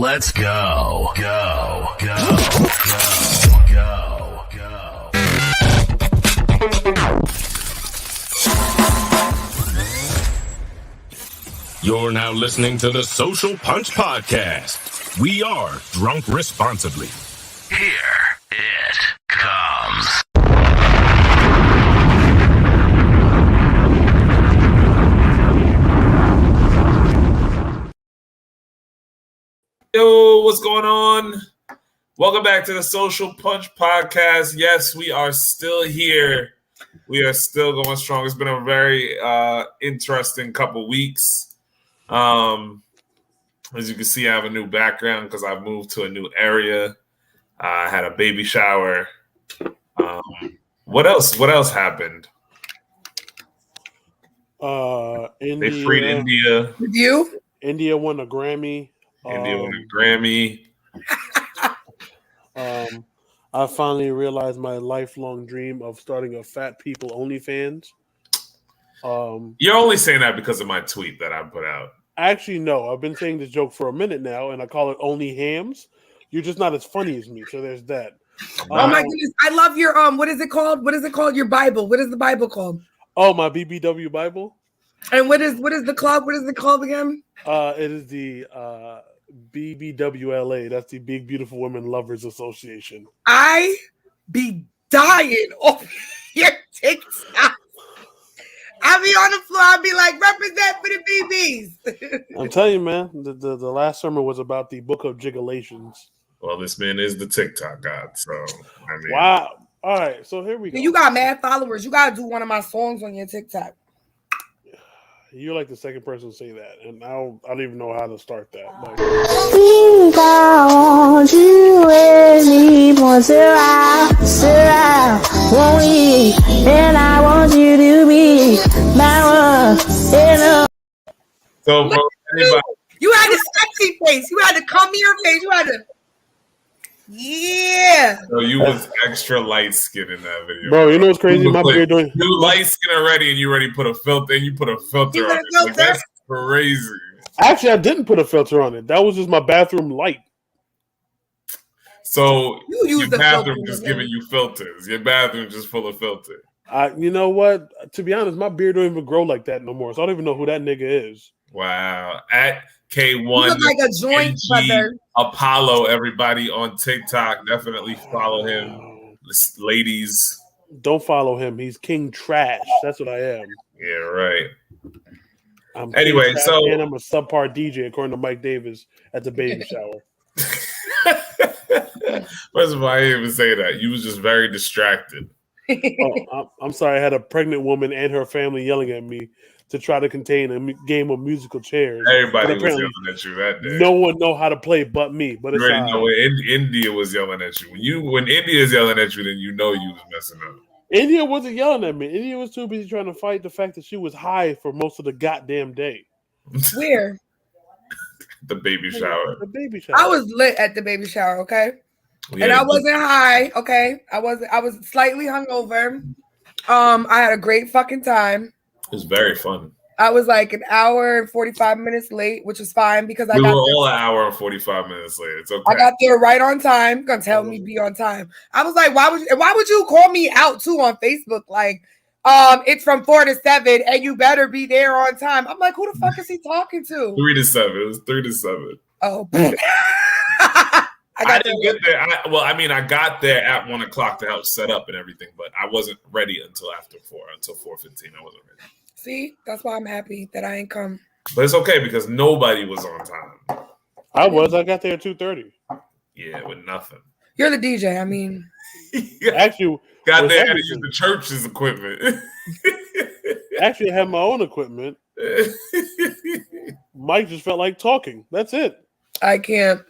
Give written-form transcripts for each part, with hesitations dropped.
Let's go. Go. You're now listening to the Social Punch Podcast. We are drunk responsibly. Here it comes. Yo, what's going on? Welcome back to the Social Punch Podcast. Yes, we are still here. We are still going strong. It's been a very interesting couple weeks. As you can see, I have a new background because I moved to a new area. I had a baby shower. What else? What else happened? India, They freed India. With you? India won a Grammy. India won a Grammy. I finally realized my lifelong dream of starting a fat people OnlyFans. You're only saying that because of my tweet that I put out. Actually, no. I've been saying this joke for a minute now, and I call it Only Hams. You're just not as funny as me, so there's that. Oh my goodness! I love your what is it called? What is it called? Your Bible. What is the Bible called? Oh, my BBW Bible. And what is the club? What is it called again? It is the BBWLA. That's the Big Beautiful Women Lovers Association. I be dying over your TikTok. I'll be on the floor. I'll be like, represent for the BBs. I'm telling you, man. The last sermon was about the Book of Jigulations. Well, this man is the TikTok god, so I mean, Wow. All right, so here we go. You got mad followers. You gotta do one of my songs on your TikTok. You're like the second person to say that, and I don't even know how to start that. Like, think I want you and me more surround, won't we? And I want you to be my one. so bro, anybody, You had a sexy face. You had to come here face. You had to. Yeah. so you was extra light skin in that video, bro, you know what's crazy? You My look beard doing. you light skin already, and you already put a filter. And you put a filter You put on a it. Like, filter? that's crazy. Actually, I didn't put a filter on it. That was just my bathroom light. So You use your the bathroom filter, just man. giving you filters. Your bathroom just full of filter. You know what? To be honest, my beard don't even grow like that no more. So I don't even know who that nigga is. Wow. At You K1 look like a joint, NG brother. Apollo, everybody on TikTok, definitely follow him. Ladies. Don't follow him. He's King Trash. That's what I am. Yeah, right. I'm Anyway, King Trash, so- and I'm a subpar DJ according to Mike Davis at the baby shower. First of all, I didn't even say that. You was just very distracted. I'm sorry. I had a pregnant woman and her family yelling at me to try to contain a game of musical chairs. Everybody But was apparently yelling at you that day. no one know how to play but me. But You it's already know India was yelling at you. When India's yelling at you, then you know you was messing up. India wasn't yelling at me. India was too busy trying to fight the fact that she was high for most of the goddamn day. Where? The baby shower. The baby shower. I was lit at the baby shower, okay? Yeah, And I wasn't high, okay? I was slightly hungover. I had a great fucking time. It was very fun. I was like an hour and 45 minutes late, which was fine because We were all an hour and 45 minutes late. It's okay. I got there right on time. Gonna tell me be on time. I was like, why would you call me out too on Facebook? Like, it's from 4 to 7, and you better be there on time. I'm like, who the fuck is he talking to? 3 to 7. It was 3 to 7. Oh, I didn't get there. I got there at 1 o'clock to help set up and everything, but I wasn't ready until after 4, until 4:15. I wasn't ready. See, that's why I'm happy that I ain't come. But it's okay because nobody was on time. I got there at 2:30. Yeah, with nothing. You're the DJ. I mean, Actually, Got with there had to use everything. the church's equipment. Actually, I had my own equipment. Mike just felt like talking. That's it. I can't.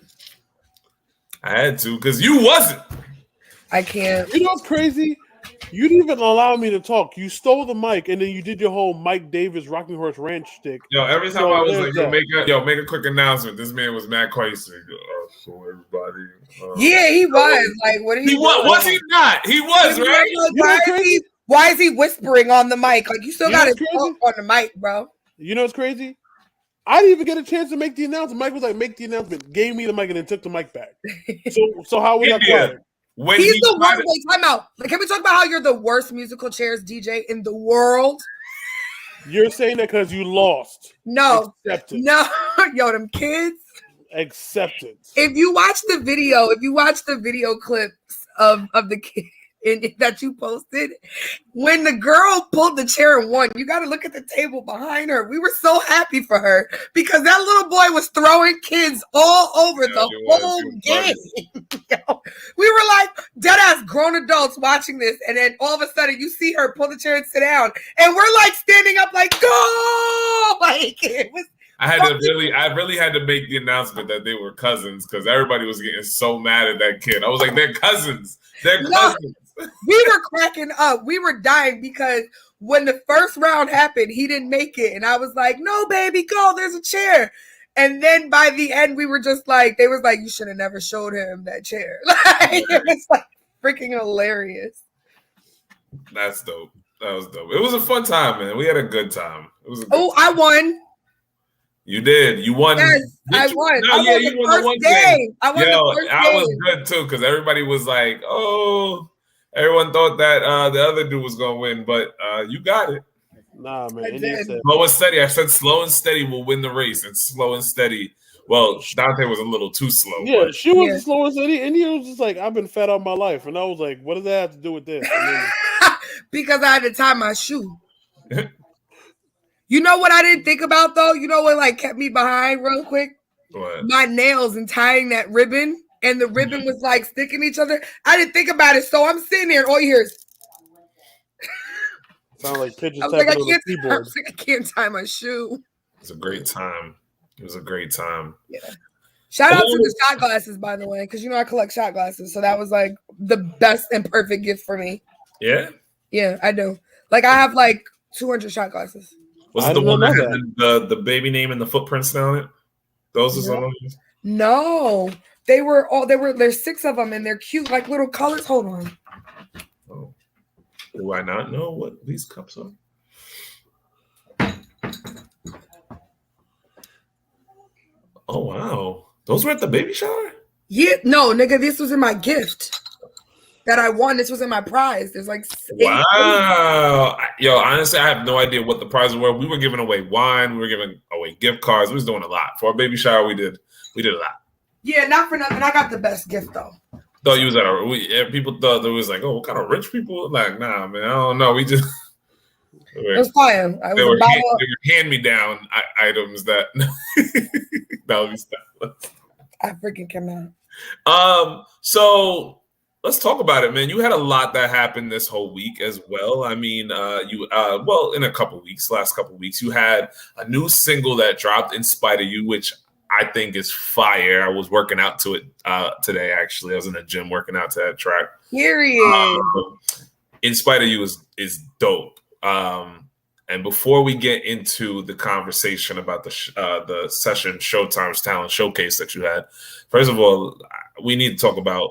I had to because you wasn't. I can't. You know what's crazy? You didn't even allow me to talk. You stole the mic, and then you did your whole Mike Davis Rocking Horse Ranch stick. Yo, every time So I was there's like, that. make a quick announcement. This man was mad crazy. So everybody. Yeah, he was. Like, what are you He was. doing? Was he not? He was, right? Like, why is he whispering on the mic? Like, you still You know got to what's crazy? talk on the mic, bro. You know what's crazy? I didn't even get a chance to make the announcement. Mike was like, "Make the announcement." Gave me the mic and then took the mic back. So how we got quiet? When He's he the tried worst. Wait, time out. Like, can we talk about how you're the worst musical chairs DJ in the world? You're saying that because you lost. No, Accept it. no, yo, them kids. Accept it. If you watch the video clips of the kid that you posted, when the girl pulled the chair and won, you got to look at the table behind her. We were so happy for her because that little boy was throwing kids all over the whole game. Yo, we were like dead ass grown adults watching this, and then all of a sudden you see her pull the chair and sit down, and we're like standing up like go, like it was. I really had to make the announcement that they were cousins because everybody was getting so mad at that kid. I was like, they're cousins. They're cousins. We were cracking up. We were dying because when the first round happened, he didn't make it. And I was like, no, baby, go. There's a chair. And then by the end, we were just like, they was like, you should have never showed him that chair. Like, it was like freaking hilarious. That's dope. That was dope. It was a fun time, man. We had a good time. It was. I won. You did. You won. Yes, I won. No, I won you the won the first one game. game. I won the first I game. was good too because everybody was like, "Oh," everyone thought that the other dude was gonna win, but you got it. Nah, man. Slow and steady. I said slow and steady will win the race, and slow and steady. Well, Dante was a little too slow. Yeah, she was slow and steady. India was just like, I've been fat all my life, and I was like, what does that have to do with this? Because I had to tie my shoe. You know what I didn't think about though? You know what like kept me behind real quick? What? My nails and tying that ribbon, and the ribbon was like sticking each other. I didn't think about it, so I'm sitting there and all you hear is sound like pigeons tapping on the I keyboard. was like, I can't tie my shoe. It was a great time. It was a great time. Yeah. Shout out to the shot glasses, by the way, because you know I collect shot glasses, so that was like the best and perfect gift for me. Yeah? Yeah, I do. Like I have like 200 shot glasses. Was it the one that had the baby name and the footprints down it? Those are some of them? No. There's 6 of them and they're cute, like little colors. Hold on. Oh. Do I not know what these cups are? Oh wow. Those were at the baby shower? Yeah, no, nigga, this was in my gift that I won. This was in my prize. There's like 8. Wow. Yo, honestly, I have no idea what the prizes were. We were giving away wine. We were giving away gift cards. We was doing a lot. For our baby shower, we did a lot. Yeah, not for nothing. I got the best gift though. Thought you was at people thought there was like, oh, what kind of rich people? Like, nah, man, I don't know. We just it was fine. They were hand-me-down items that that'll be stuff. I freaking cannot. So let's talk about it, man. You had a lot that happened this whole week as well. I mean, in a couple weeks, last couple weeks, you had a new single that dropped, In Spite of You, which I think is fire. I was working out to it today, actually. I was in the gym working out to that track. Period. In Spite of You is dope. And before we get into the conversation about the session Showtime's Talent Showcase that you had, first of all, we need to talk about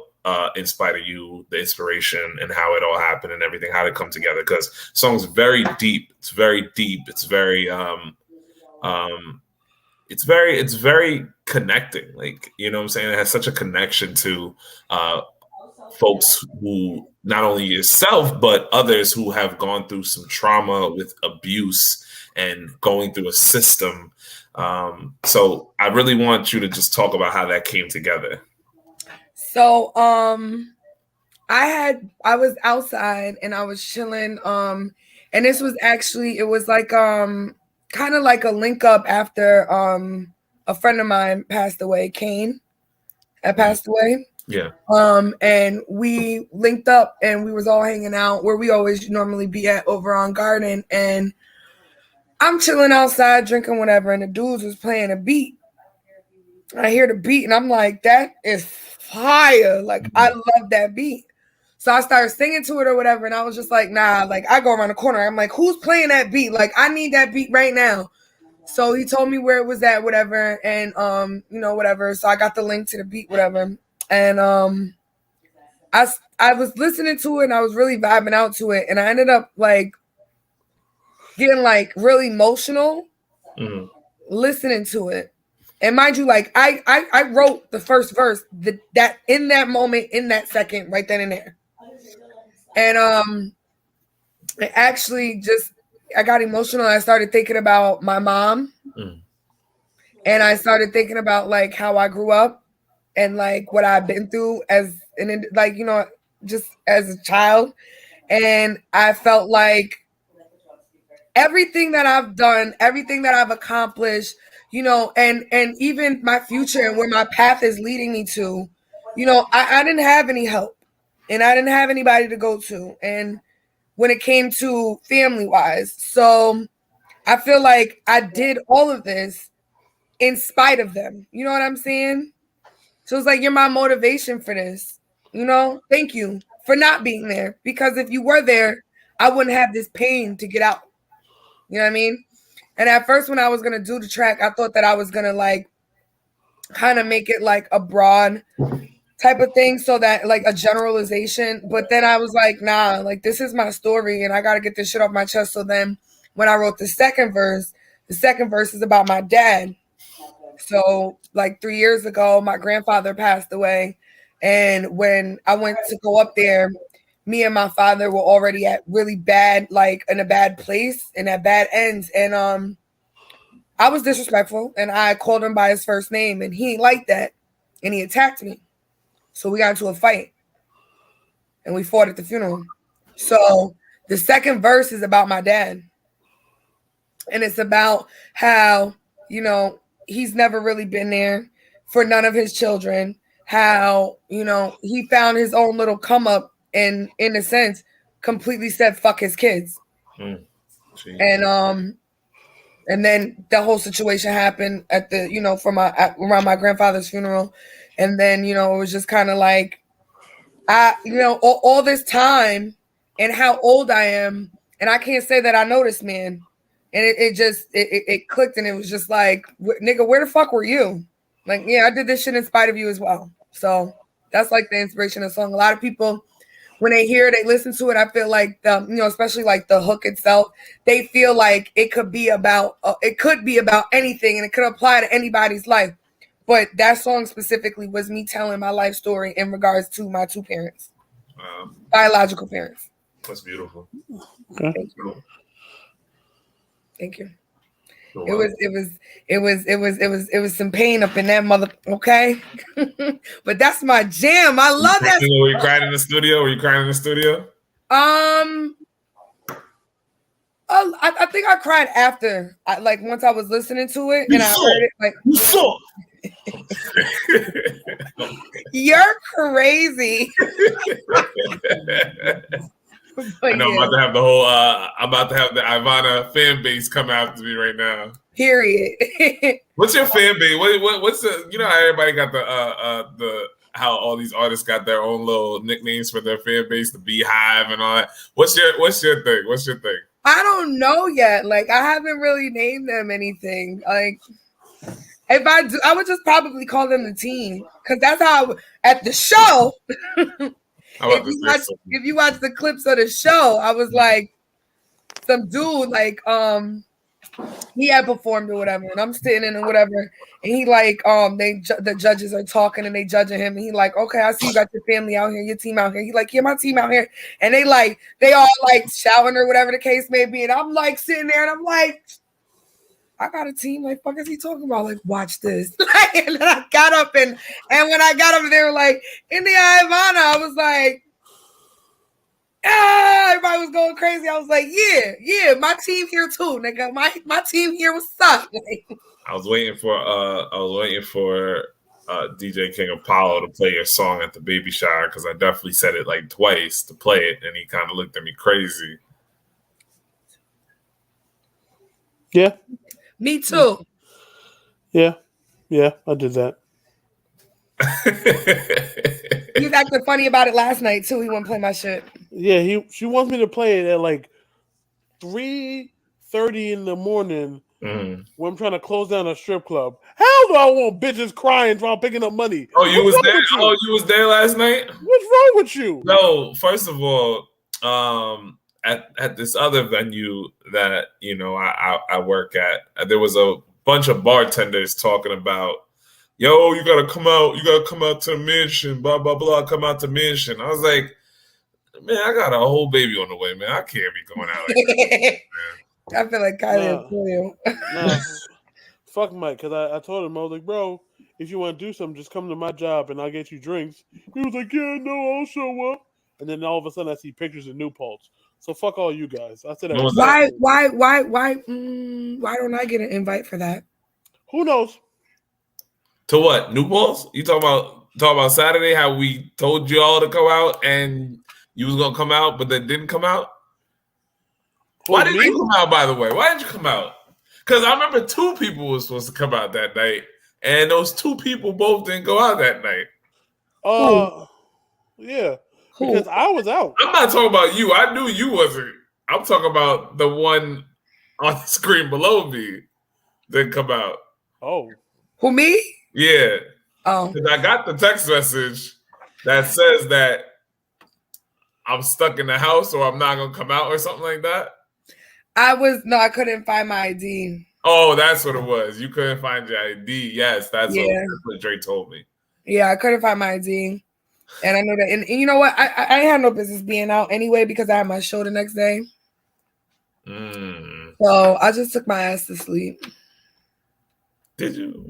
In Spite of You, the inspiration and how it all happened and everything, how it come together. Because the song's very deep. It's very deep. It's very it's very connecting. Like, you know what I'm saying? It has such a connection to folks who, not only yourself, but others who have gone through some trauma with abuse and going through a system. So I really want you to just talk about how that came together. So I was outside and I was chilling. And this was actually, it was like kind of like a link up after a friend of mine passed away, Kane had passed away. Yeah. And we linked up and we was all hanging out where we always normally be at over on Garden. And I'm chilling outside drinking whatever, and the dudes was playing a beat. I hear the beat and I'm like, that is fire. Like, I love that beat. So I started singing to it or whatever, and I was just like, nah, like I go around the corner. I'm like, who's playing that beat? Like, I need that beat right now. So he told me where it was at, whatever, and whatever. So I got the link to the beat, whatever. And I was listening to it and I was really vibing out to it. And I ended up like getting like really emotional. Mm-hmm. listening to it. And mind you, like I wrote the first verse that in that moment, in that second, right then and there. And it actually just I got emotional. I started thinking about my mom. And I started thinking about like how I grew up and like what I've been through as like, you know, just as a child. And I felt like everything that I've done, everything that I've accomplished, you know, and even my future and where my path is leading me to, you know, I didn't have any help and I didn't have anybody to go to. And when it came to family wise, so I feel like I did all of this in spite of them. You know what I'm saying? So it's like, you're my motivation for this. You know, thank you for not being there. Because if you were there, I wouldn't have this pain to get out. You know what I mean? And at first, when I was going to do the track, I thought that I was going to like kind of make it like a broad type of thing. So that like a generalization. But then I was like, nah, like this is my story and I got to get this shit off my chest. So then when I wrote the second verse is about my dad. So like 3 years ago, my grandfather passed away. And when I went to go up there, me and my father were already at really bad, like in a bad place and at bad ends. And I was disrespectful and I called him by his first name and he ain't like that. And he attacked me. So we got into a fight and we fought at the funeral. So the second verse is about my dad. And it's about how, you know, he's never really been there for none of his children. How, you know, he found his own little come up and in a sense completely said fuck his kids. And then the whole situation happened at the, you know, around my grandfather's funeral. And then, you know, it was just kind of like you know, all this time and how old I am. And I can't say that I know this man. And it clicked and it was just like, nigga, where the fuck were you? Like, yeah, I did this shit in spite of you as well. So that's like the inspiration of the song. A lot of people, when they hear it, they listen to it. I feel like, you know, especially like the hook itself, they feel like it could be about anything and it could apply to anybody's life. But that song specifically was me telling my life story in regards to my two parents, biological parents. That's beautiful. Okay. Thank you. It was some pain up in that mother. Okay, but that's my jam. I love that. Were you crying in the studio? I think I cried after. Like once I was listening to it and I heard it. Like you're crazy. I know. I'm about to have the whole. I'm about to have the Ivana fan base come after me right now. Period. What's your fan base? What's the? You know how everybody got the how all these artists got their own little nicknames for their fan base, the Beehive and all that. What's your thing? What's your thing? I don't know yet. Like I haven't really named them anything. Like if I do, I would just probably call them the team because that's how at the show. If you watch the clips of the show, I was like, some dude, like, he had performed or whatever, and I'm sitting in and whatever, and he like, the judges are talking and they judging him, and he like, okay, I see you got your family out here, your team out here. He like, yeah, my team out here, and they all like shouting or whatever the case may be, and I'm like sitting there and I'm like, I got a team. Like, fuck is he talking about? Like, watch this. And then I got up and when I got up, they were like, India Ivana. I was like, everybody was going crazy. I was like, yeah, my team here too, nigga. My team here was up. I was waiting for DJ King Apollo to play your song at the baby shower because I definitely said it like twice to play it, and he kind of looked at me crazy. Yeah. Me too. Yeah, I did that. He was acting funny about it last night too. He wouldn't play my shit. Yeah, she wants me to play it at like 3:30 in the morning when I'm trying to close down a strip club. How do I want bitches crying while picking up money? Oh, you was there? Oh, you was there last night? What's wrong with you? No, first of all, at this other venue that, you know, I work at, there was a bunch of bartenders talking about, yo, you gotta come out to the mansion, blah blah blah, come out to the mansion. I was like, man, I got a whole baby on the way, man. I can't be going out like that, man. I feel like Kylie will you. Nah, fuck Mike, because I told him, I was like, bro, if you want to do something, just come to my job and I'll get you drinks. He was like, yeah, no, I'll show up. And then all of a sudden I see pictures of New Paltz. So fuck all you guys. I said, why don't I get an invite for that? Who knows? To what? New Paltz? You talking about Saturday? How we told you all to come out and you was gonna come out, but then didn't come out? Why didn't you come out? By the way, why didn't you come out? Because I remember 2 people were supposed to come out that night, and those 2 people both didn't go out that night. Yeah. Because I was out. I'm not talking about you. I knew you wasn't. I'm talking about the one on the screen below me didn't come out. Oh. Who, me? Yeah. Oh. Because I got the text message that says that I'm stuck in the house or I'm not going to come out or something like that. I couldn't find my ID. Oh, that's what it was. You couldn't find your ID. Yes, that's what Dre told me. Yeah, I couldn't find my ID. And I know that, and you know what? I had no business being out anyway because I had my show the next day. So I just took my ass to sleep. Did you?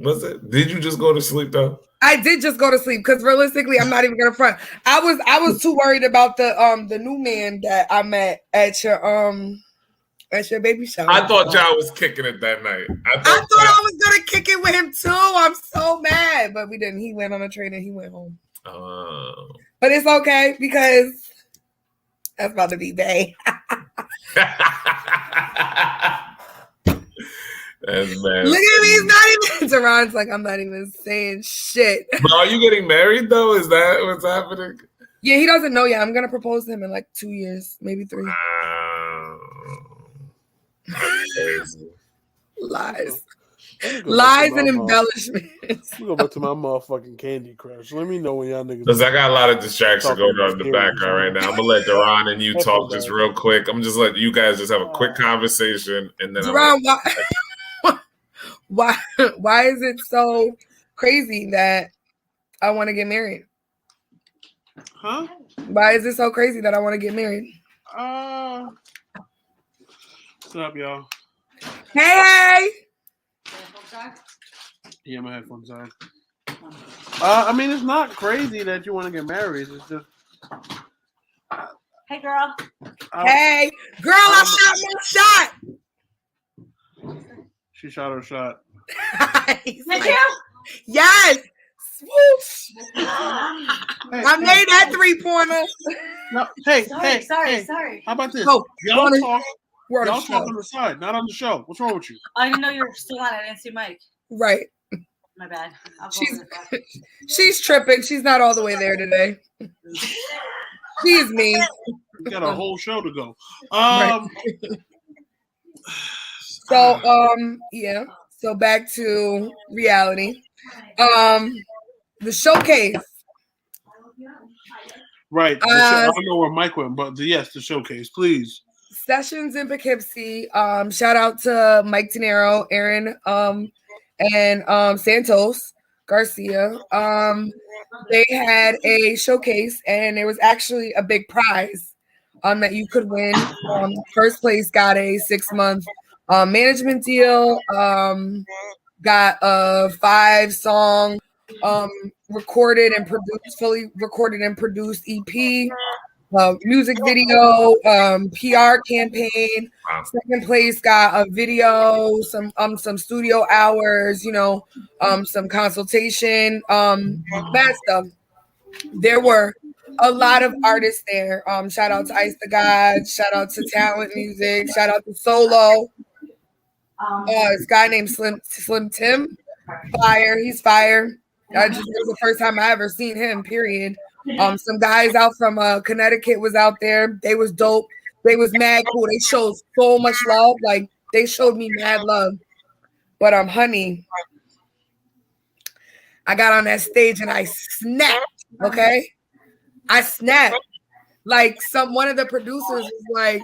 Did you just go to sleep though? I did just go to sleep because realistically, I'm not even gonna front. I was too worried about the new man that I met at your baby shower. I thought y'all was kicking it that night. I thought I was gonna kick it with him too. I'm so mad, but we didn't. He went on a train and he went home. But it's okay because that's about to be Bay. That's bad. Look at me, he's not even. Teron's like, I'm not even saying shit. But are you getting married though? Is that what's happening? Yeah, he doesn't know yet. I'm gonna propose to him in like 2 years, maybe 3. Lies. Lies and embellishments. We go back to my motherfucking Candy Crush. Let me know when y'all niggas. Because I got a lot of distraction going on in the background right now. I'm gonna let Duran and you talk just real quick. I'm just letting you guys just have a quick conversation, and then Duran, why is it so crazy that I want to get married? Huh? Why is it so crazy that I want to get married? What's up, y'all? Hey. Yeah, my headphones on. I mean, it's not crazy that you want to get married. It's just. Hey, girl. Hey, girl! I shot my shot. She shot her shot. Did you? Yes. Swoosh. I made that 3-pointer. No, sorry. How about this? Oh, y'all talk. Y'all talk on the side, not on the show. What's wrong with you? I didn't know you were still on. I didn't see Mike. Right. My bad. She's tripping. She's not all the way there today. She's me. We got a whole show to go. Yeah. So back to reality. The showcase. Right. I don't know where Mike went, but yes, the showcase, please. Sessions in Poughkeepsie. Shout out to Mike Tenero, Aaron, and Santos Garcia. They had a showcase, and there was actually a big prize that you could win. First place got a 6-month management deal. Got a 5-song recorded and produced, fully recorded and produced EP. Music video, PR campaign. Wow. Second place got a video, some studio hours, some consultation, that stuff. There were a lot of artists there. Shout out to Ice the God, shout out to Talent Music, shout out to Solo. This guy named Slim Tim, fire. He's fire. It was the first time I ever seen him. Period. Some guys out from Connecticut was out there. They was dope. They was mad cool. They showed so much love. Like they showed me mad love. But honey, I got on that stage and I snapped. Okay, I snapped. Like one of the producers was like,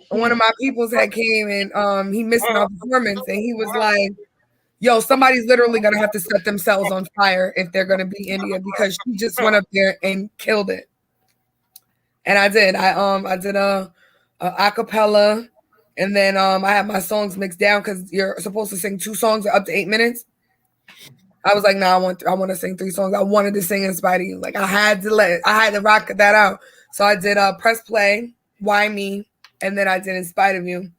one of my peoples had came and he missed my performance and he was like, Yo, somebody's literally gonna have to set themselves on fire if they're gonna be India because she just went up there and killed it. And I did. I did a acapella, and then I had my songs mixed down because you're supposed to sing 2 songs up to 8 minutes. I was like, no, I want to sing 3 songs. I wanted to sing In Spite of You. Like I had to rock that out. So I did Press Play, Why Me, and then I did In Spite of You.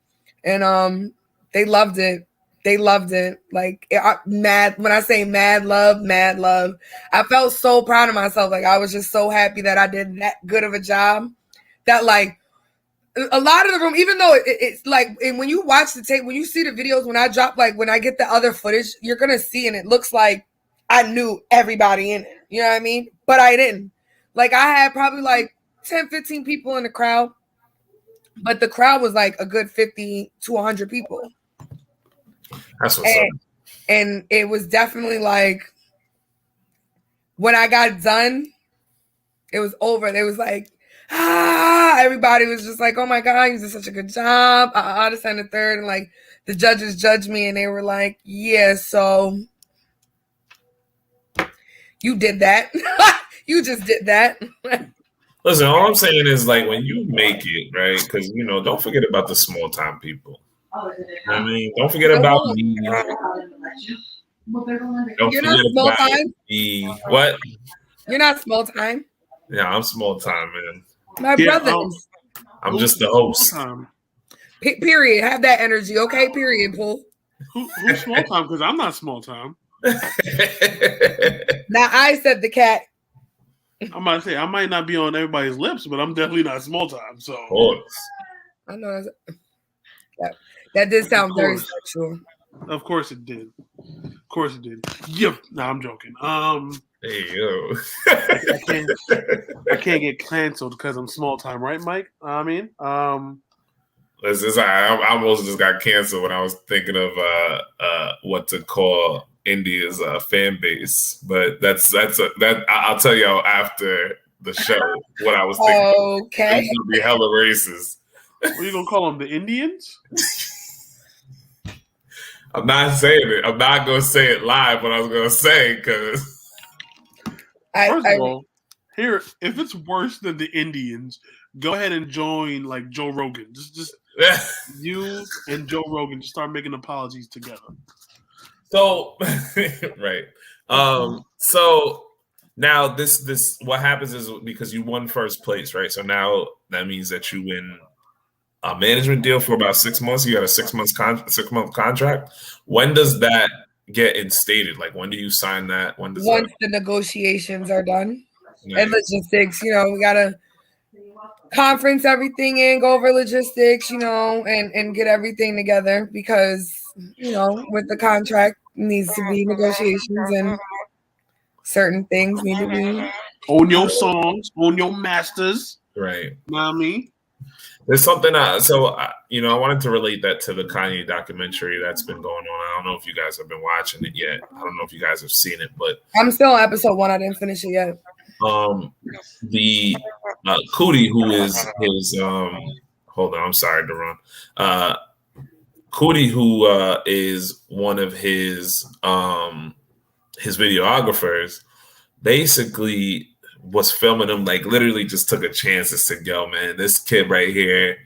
And they loved it. They loved it. Like mad. When I say mad love. I felt so proud of myself. Like I was just so happy that I did that good of a job. That like a lot of the room, even though it's like, and when you watch the tape, when you see the videos, when I drop, like when I get the other footage, you're gonna see, and it looks like I knew everybody in it. You know what I mean? But I didn't. Like I had probably like 10, 15 people in the crowd, but the crowd was like a good 50 to 100 people. That's what's up. And it was definitely like when I got done, it was over. They was like, everybody was just like, oh my God, you did such a good job. This and the third. And like the judges judged me and they were like, yeah, so you did that. You just did that. Listen, all I'm saying is like when you make it, right? Because don't forget about the small time people. I mean, don't forget about me. You're not small time? What? You're not small time. Yeah, I'm small time, man. My brothers. I'm just the host. Period. Have that energy, okay? Period, Paul. Who's small time? Because I'm not small time. Now I said the cat. I'm about to say I might not be on everybody's lips, but I'm definitely not small time. So I know that did sound very sexual. Of course it did. Of course it did. Yep. No, I'm joking. Hey yo. I can't get canceled because I'm small time, right, Mike? I mean, Listen, I almost just got canceled when I was thinking of what to call India's fan base, but that's I'll tell y'all after the show what I was thinking. Okay, it's gonna be hella racist. What are you gonna call them? The Indians? I'm not saying it. I'm not gonna say it live. What I was gonna say because. First of all, here, if it's worse than the Indians, go ahead and join like Joe Rogan. Just you and Joe Rogan just start making apologies together. So, right. So now this what happens is because you won first place, right? So now that means that you win a management deal for about 6 months. You got a 6 month contract. When does that get instated? Like when do you sign that? Once the negotiations are done. Nice. And logistics, we gotta conference everything in, go over logistics, and get everything together because with the contract needs to be negotiations and certain things need to be on your songs, on your masters. Right. You know what I mean? There's something I wanted to relate that to the Kanye documentary that's been going on. I don't know if you guys have been watching it yet. I don't know if you guys have seen it, but I'm still on episode 1. I didn't finish it yet. The Cootie, who is his hold on, I'm sorry, Daron. Cootie, who is one of his videographers, basically was filming him, like literally just took a chance and said, yo, man, this kid right here,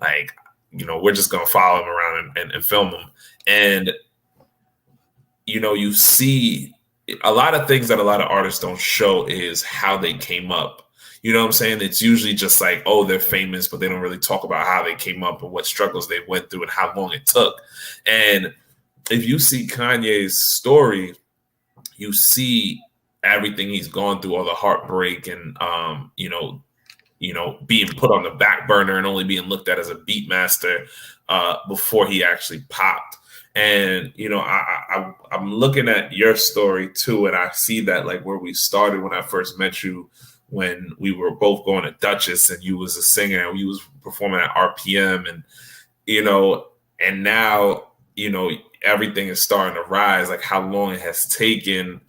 like, we're just going to follow him around and film him. And, you see a lot of things that a lot of artists don't show is how they came up. You know what I'm saying? It's usually just like, oh, they're famous, but they don't really talk about how they came up and what struggles they went through and how long it took. And if you see Kanye's story, you see everything he's gone through, all the heartbreak and, being put on the back burner and only being looked at as a beat master before he actually popped. And, I'm looking at your story too. And I see that like where we started when I first met you, when we were both going to Duchess and you was a singer and you was performing at RPM and, and now, everything is starting to rise, like how long it has taken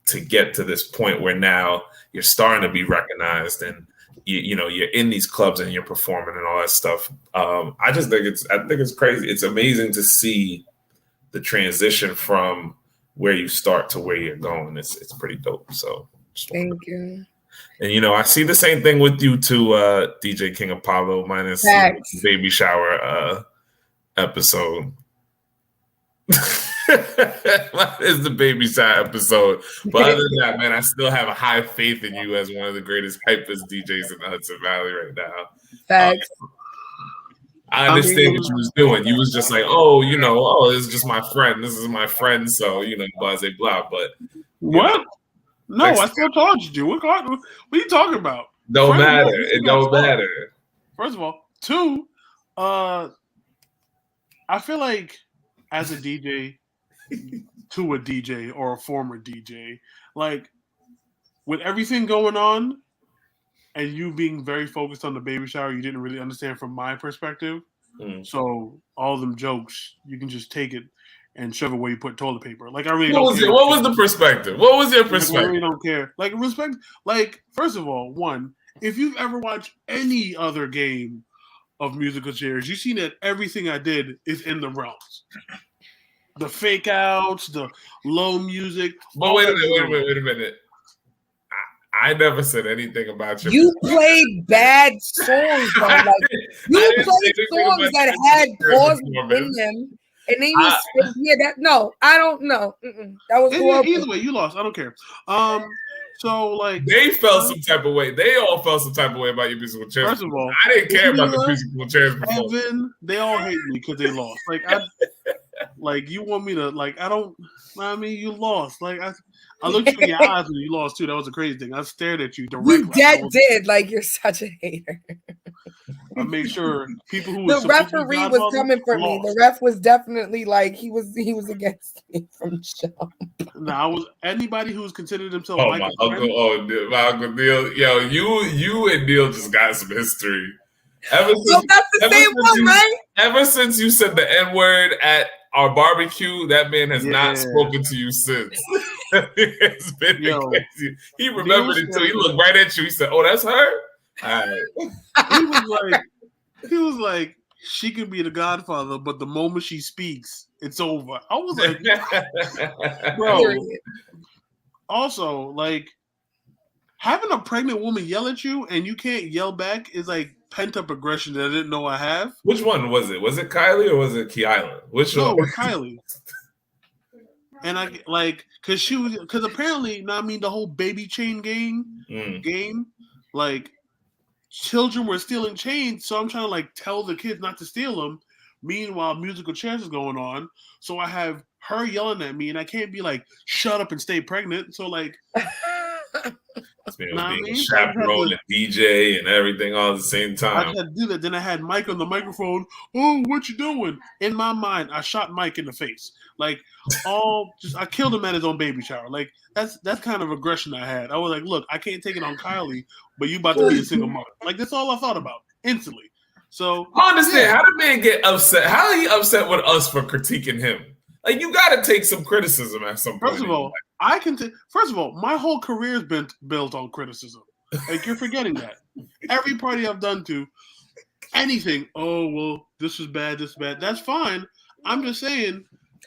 to get to this point where now you're starting to be recognized and you're in these clubs and you're performing and all that stuff. I think it's crazy. It's amazing to see the transition from where you start to where you're going. It's pretty dope. So Thank you. And I see the same thing with you too, DJ King Apollo, minus the baby shower episode. Is the baby shower episode. But other than that, man, I still have a high faith in you as one of the greatest hypest DJs in the Hudson Valley right now. Facts. I understand what you was doing. You was just like, this is just my friend. This is my friend. So, blah, blah, blah. But what? No, I still charged you. What are you talking about? Don't matter. It don't matter. First of all. 2, I feel like as a DJ to a DJ or a former DJ, like with everything going on and you being very focused on the baby shower, you didn't really understand from my perspective. So all them jokes, you can just take it and shove it where you put toilet paper. Like I really don't care. What was the perspective? What was your perspective? I really don't care. Like respect. Like first of all, one, if you've ever watched any other game of musical chairs, you've seen that everything I did is in the realms. The fake outs, the low music. But wait a minute. I never said anything about your. You played bad songs, bro. Like you played songs that had pauses in them, and then you I don't know. That was horrible. Either way, you lost. I don't care. So like they felt some type of way. They all felt some type of way about your musical chairs. First of all, I didn't care about the musical chairs before. Evan, they all hate me because they lost. Like you want me to like? I don't. I mean, you lost. Like I looked you in your eyes when you lost too. That was a crazy thing. I stared at you directly. You did. Like you're such a hater. I made sure people who the referee was coming for me. The ref was definitely like he was against me from jump. I was anybody who's considered himself. My uncle Neil. Yo, you and Neil just got some history. That's the same one, right? Ever since you said the N-word at our barbecue, that man has not spoken to you since. It's been crazy. He remembered it too. He looked right at you. He said, "Oh, that's her." All right. He was like, she can be the Godfather, but the moment she speaks, it's over. I was like, bro. Also, like having a pregnant woman yell at you and you can't yell back is like pent up aggression that I didn't know I have. Which one was it? Was it Kylie or was it Key Island? Which one? No, it was Kylie. And I like because apparently, the whole baby chain game, like children were stealing chains. So I'm trying to like tell the kids not to steal them. Meanwhile, musical chairs is going on. So I have her yelling at me, and I can't be like, "Shut up and stay pregnant." So like. Being a chaperone and DJ and everything all at the same time. I had to do that. Then I had Mike on the microphone. Oh, what you doing? In my mind, I shot Mike in the face. Like I killed him at his own baby shower. Like that's kind of aggression I had. I was like, look, I can't take it on Kylie, but you about to be a single mother. Like that's all I thought about instantly. So I understand how the man get upset. How are he upset with us for critiquing him? Like you got to take some criticism at some point. First of all, First of all, my whole career has been built on criticism. Like you're forgetting that. Every party I've done to, anything. Oh well, this is bad. This is bad. That's fine. I'm just saying,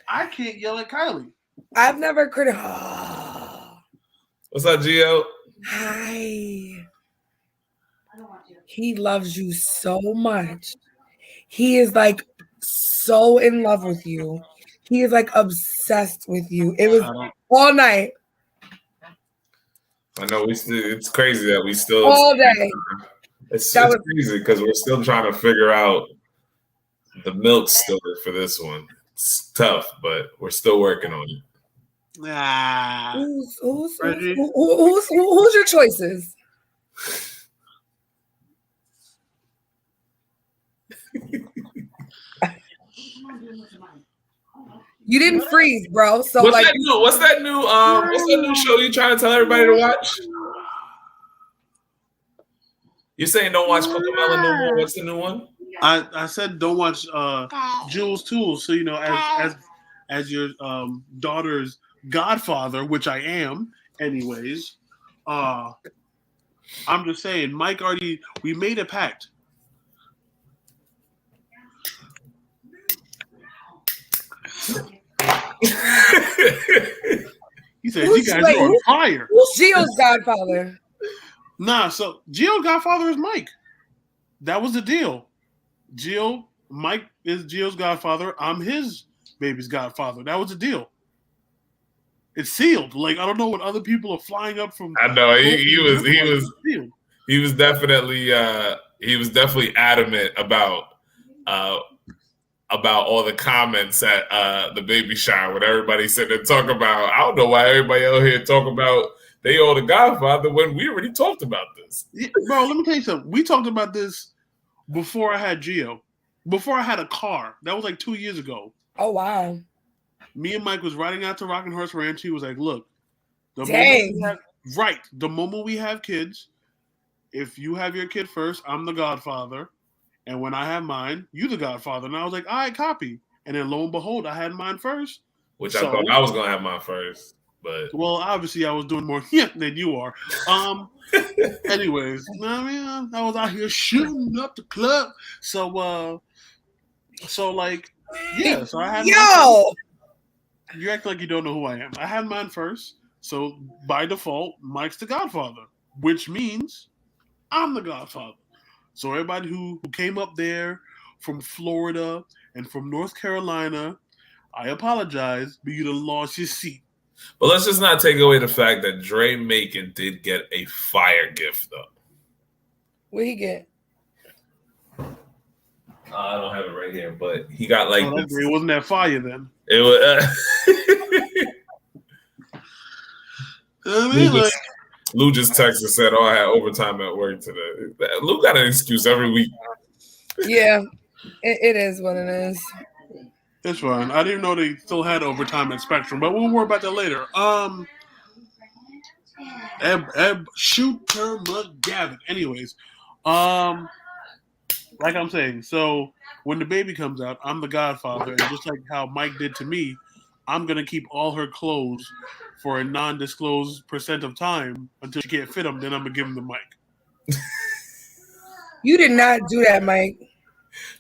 I can't yell at Kylie. I've never What's up, Gio? Hi. He loves you so much. He is like so in love with you. He is like obsessed with you. It was all night. I know it's crazy that we still all day. It's crazy because we're still trying to figure out the milk story for this one. It's tough, but we're still working on it. Who's your choices? You didn't freeze, bro. So what's that new show you trying to tell everybody to watch? You're saying don't watch Cocomelon no more. What's the new one? I said don't watch Jules Tools. So as your daughter's godfather, which I am, anyways. I'm just saying, Mike we made a pact. He said, Who's- "You guys wait, are on who- fire." Who's Gio's godfather? Nah, so Gio godfather is Mike. That was the deal. Mike is Gio's godfather. I'm his baby's godfather. That was the deal. It's sealed. Like, I don't know what other people are flying up from. I know he was definitely adamant about all the comments at the baby shower when everybody sitting there talking about. I don't know why everybody out here talking about they owe the Godfather when we already talked about this. Yeah, bro, let me tell you something. We talked about this before I had Gio. Before I had a car. That was like 2 years ago. Oh wow. Me and Mike was riding out to Rockinghurst Ranch. He was like, "Look, the moment we have kids, if you have your kid first, I'm the godfather. And when I have mine, you the godfather." And I was like, "All right, copy." And then lo and behold, I had mine first. Which I thought I was going to have mine first. But well, obviously I was doing more than you are. Anyways, you know what I mean? I was out here shooting up the club. So like, yeah. So I had you act like you don't know who I am. I had mine first. So by default, Mike's the godfather, which means I'm the godfather. So everybody who came up there from Florida and from North Carolina, I apologize, but you'd have lost your seat. But let's just not take away the fact that Dre Macon did get a fire gift, though. What'd he get? I don't have it right here, but he got like. Oh, it wasn't that fire then. It was. Lou just texted and said, "Oh, I had overtime at work today." Lou got an excuse every week. Yeah, it is what it is. It's fine. I didn't know they still had overtime at Spectrum, but we'll worry about that later. Shooter McGavin. Anyways, like I'm saying, so when the baby comes out, I'm the godfather, and just like how Mike did to me, I'm gonna keep all her clothes for a non-disclosed percent of time until she can't fit them. Then I'm gonna give them to Mike. You did not do that, Mike.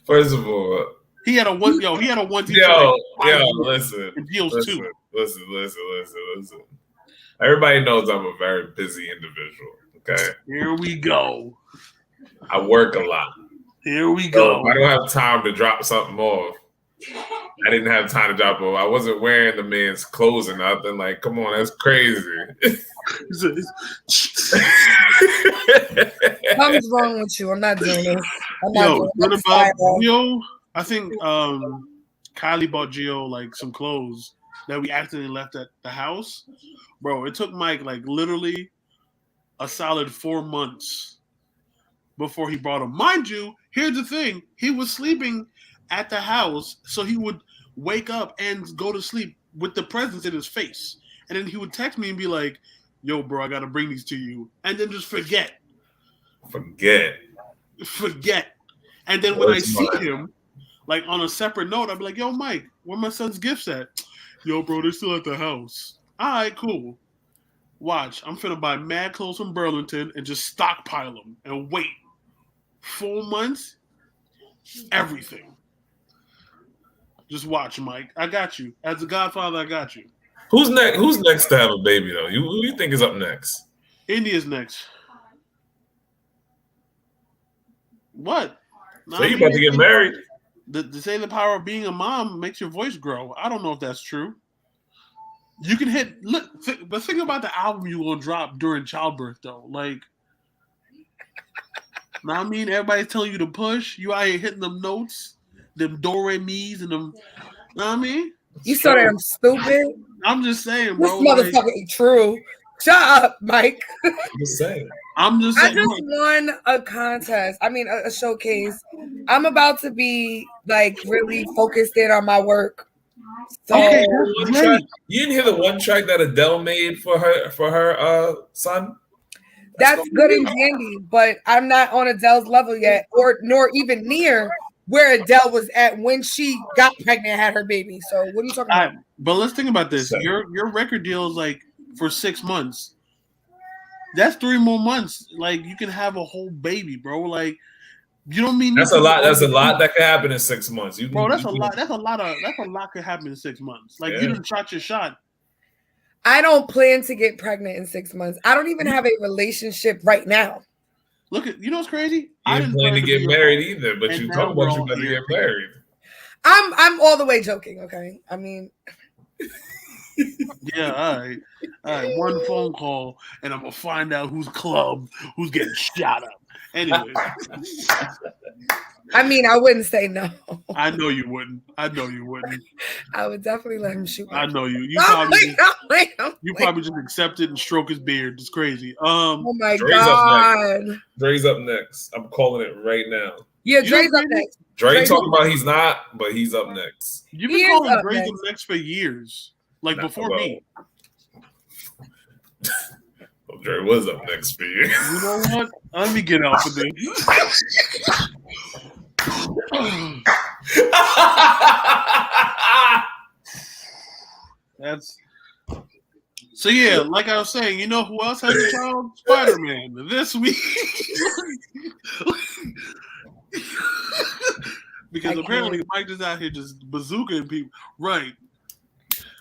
First of all, he had a one. He had a one. Listen. Listen. Everybody knows I'm a very busy individual. Okay. Here we go. I work a lot. Here we go. So I don't have time to drop something off. I didn't have time to drop off. I wasn't wearing the man's clothes or nothing. Like, come on, that's crazy. Something's wrong with you. I'm not doing this. What about Gio? I think Kylie bought Gio like some clothes that we accidentally left at the house. Bro, it took Mike like literally a solid 4 months before he brought them. Mind you, here's the thing. He was sleeping at the house, so he would wake up and go to sleep with the presents in his face. And then he would text me and be like, "Yo, bro, I got to bring these to you." And then just forget. And then when I see him, like on a separate note, I'd be like, "Yo, Mike, where my son's gifts at?" "Yo, bro, they're still at the house." "All right, cool. Watch, I'm finna buy mad clothes from Burlington and just stockpile them and wait. 4 months, everything. Just watch, Mike. I got you. As a godfather, I got you." Who's next? Who's next to have a baby though? Who do you think is up next? India's next. What? So you about to get married? They say the power of being a mom makes your voice grow. I don't know if that's true. You can but think about the album you will drop during childbirth, though. Like, know what I mean? Everybody's telling you to push. You out here hitting them notes, them do re mi's and them. Know what I mean? You so damn stupid. I'm just saying, bro. This motherfucker ain't true. Shut up, Mike. I'm just saying. I just won a contest. I mean, a showcase. I'm about to be like really focused in on my work. So okay, you didn't hear the one track that Adele made for her son? That's good and dandy, but I'm not on Adele's level yet, nor even near where Adele was at when she got pregnant and had her baby. So what are you talking about? But let's think about this. Your record deal is like for 6 months. That's 3 more months. Like, you can have a whole baby, bro. Like, You don't mean That's a lot. That's a lot that could happen in 6 months. Bro, that's a lot. That's a lot could happen in 6 months. Like, you didn't shot your shot. I don't plan to get pregnant in 6 months. I don't even have a relationship right now. Look at, you know what's crazy? I didn't plan to get married either, but you talk about you better get married. I'm all the way joking, okay? I mean, yeah, all right. One phone call, and I'm gonna find out who's getting shot up. Anyway, I mean, I wouldn't say no. I know you wouldn't. I would definitely let him shoot. I know you. You probably just accept it and stroke his beard. It's crazy. Oh my Dre's God. Dre's up next. I'm calling it right now. Yeah, Dre's up next. Dre talking about he's not, but he's up next. You've been calling Dre up next for years, like before me. Well, Dre was up next for you. You know what? Let me get off of this. That's so. Yeah, like I was saying, you know who else has a child? Spider-Man. This week, because apparently Mike is out here just bazooking people. Right.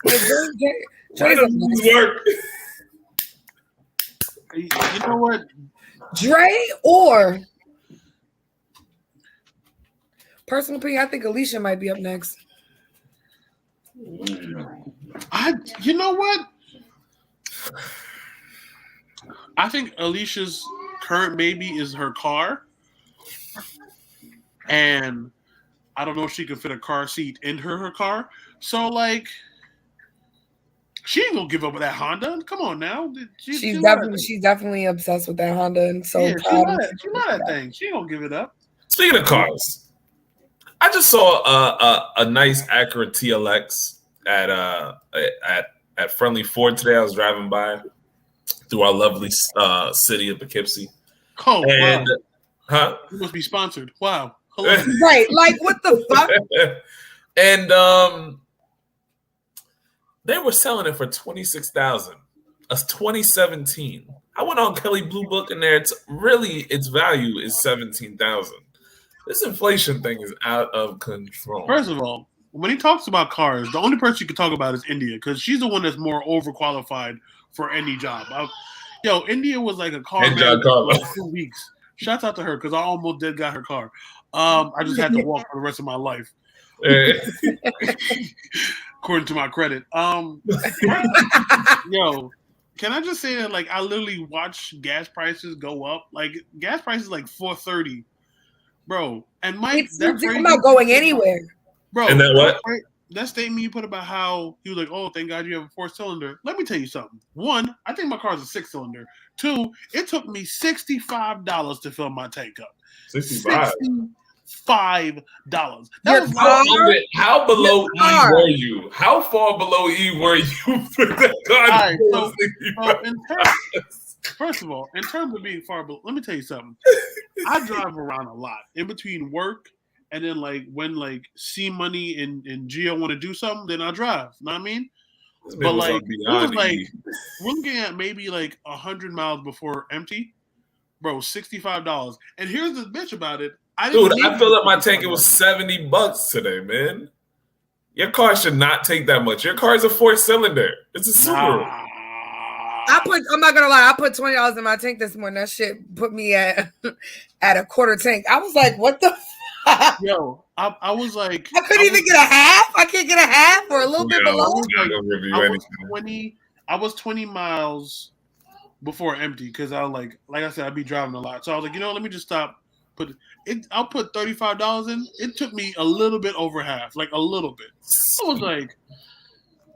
Dre's up next. Work. You know what? Dre or personal opinion, I think Alicia might be up next. You know what? I think Alicia's current baby is her car. And I don't know if she can fit a car seat in her car. So, like, she ain't gonna give up with that Honda. Come on now. She's definitely obsessed with that Honda and so proud. She love that thing. She ain't gonna give it up. Speaking of cars, I just saw a nice Acura TLX at Friendly Ford today. I was driving by through our lovely city of Poughkeepsie. Oh, and wow. Huh? You must be sponsored. Wow. Right. Like, what the fuck? And they were selling it for $26,000. A 2017. I went on Kelly Blue Book and there its value is $17,000. This inflation thing is out of control. First of all, when he talks about cars, the only person you can talk about is India because she's the one that's more overqualified for any job. India was like a car man for like 2 weeks. Shouts out to her because I almost did got her car. I just had to walk for the rest of my life. According to my credit. Can I just say that like I literally watch gas prices go up? Like gas prices like $4.30. Bro. And Mike, I'm not going anywhere. Bro, and then what? That statement you put about how he was like, oh, thank God you have a 4-cylinder. Let me tell you something. One, I think my car's a 6-cylinder. Two, it took me $65 to fill my tank up. $65. How below E were you? How far below E were you for that car? First of all, in terms of being far below, let me tell you something. I drive around a lot in between work. And then, like, when, like, C Money and Gio want to do something, then I drive. You know what I mean? But, like, we're looking at maybe, like, 100 miles before empty. Bro, $65. And here's the bitch about it. I filled up my tank. It was $70 today, man. Your car should not take that much. Your car is a 4-cylinder. It's a Subaru. I'm not gonna lie, I put $20 in my tank this morning. That shit put me at a quarter tank. I was like, what the fuck? Yo, I was like, I couldn't even get a half. I can't get a half or a little bit below. I was 20 miles before empty because I was like I said, I'd be driving a lot. So I was like, let me just stop. I'll put $35 in. It took me a little bit over half, like a little bit.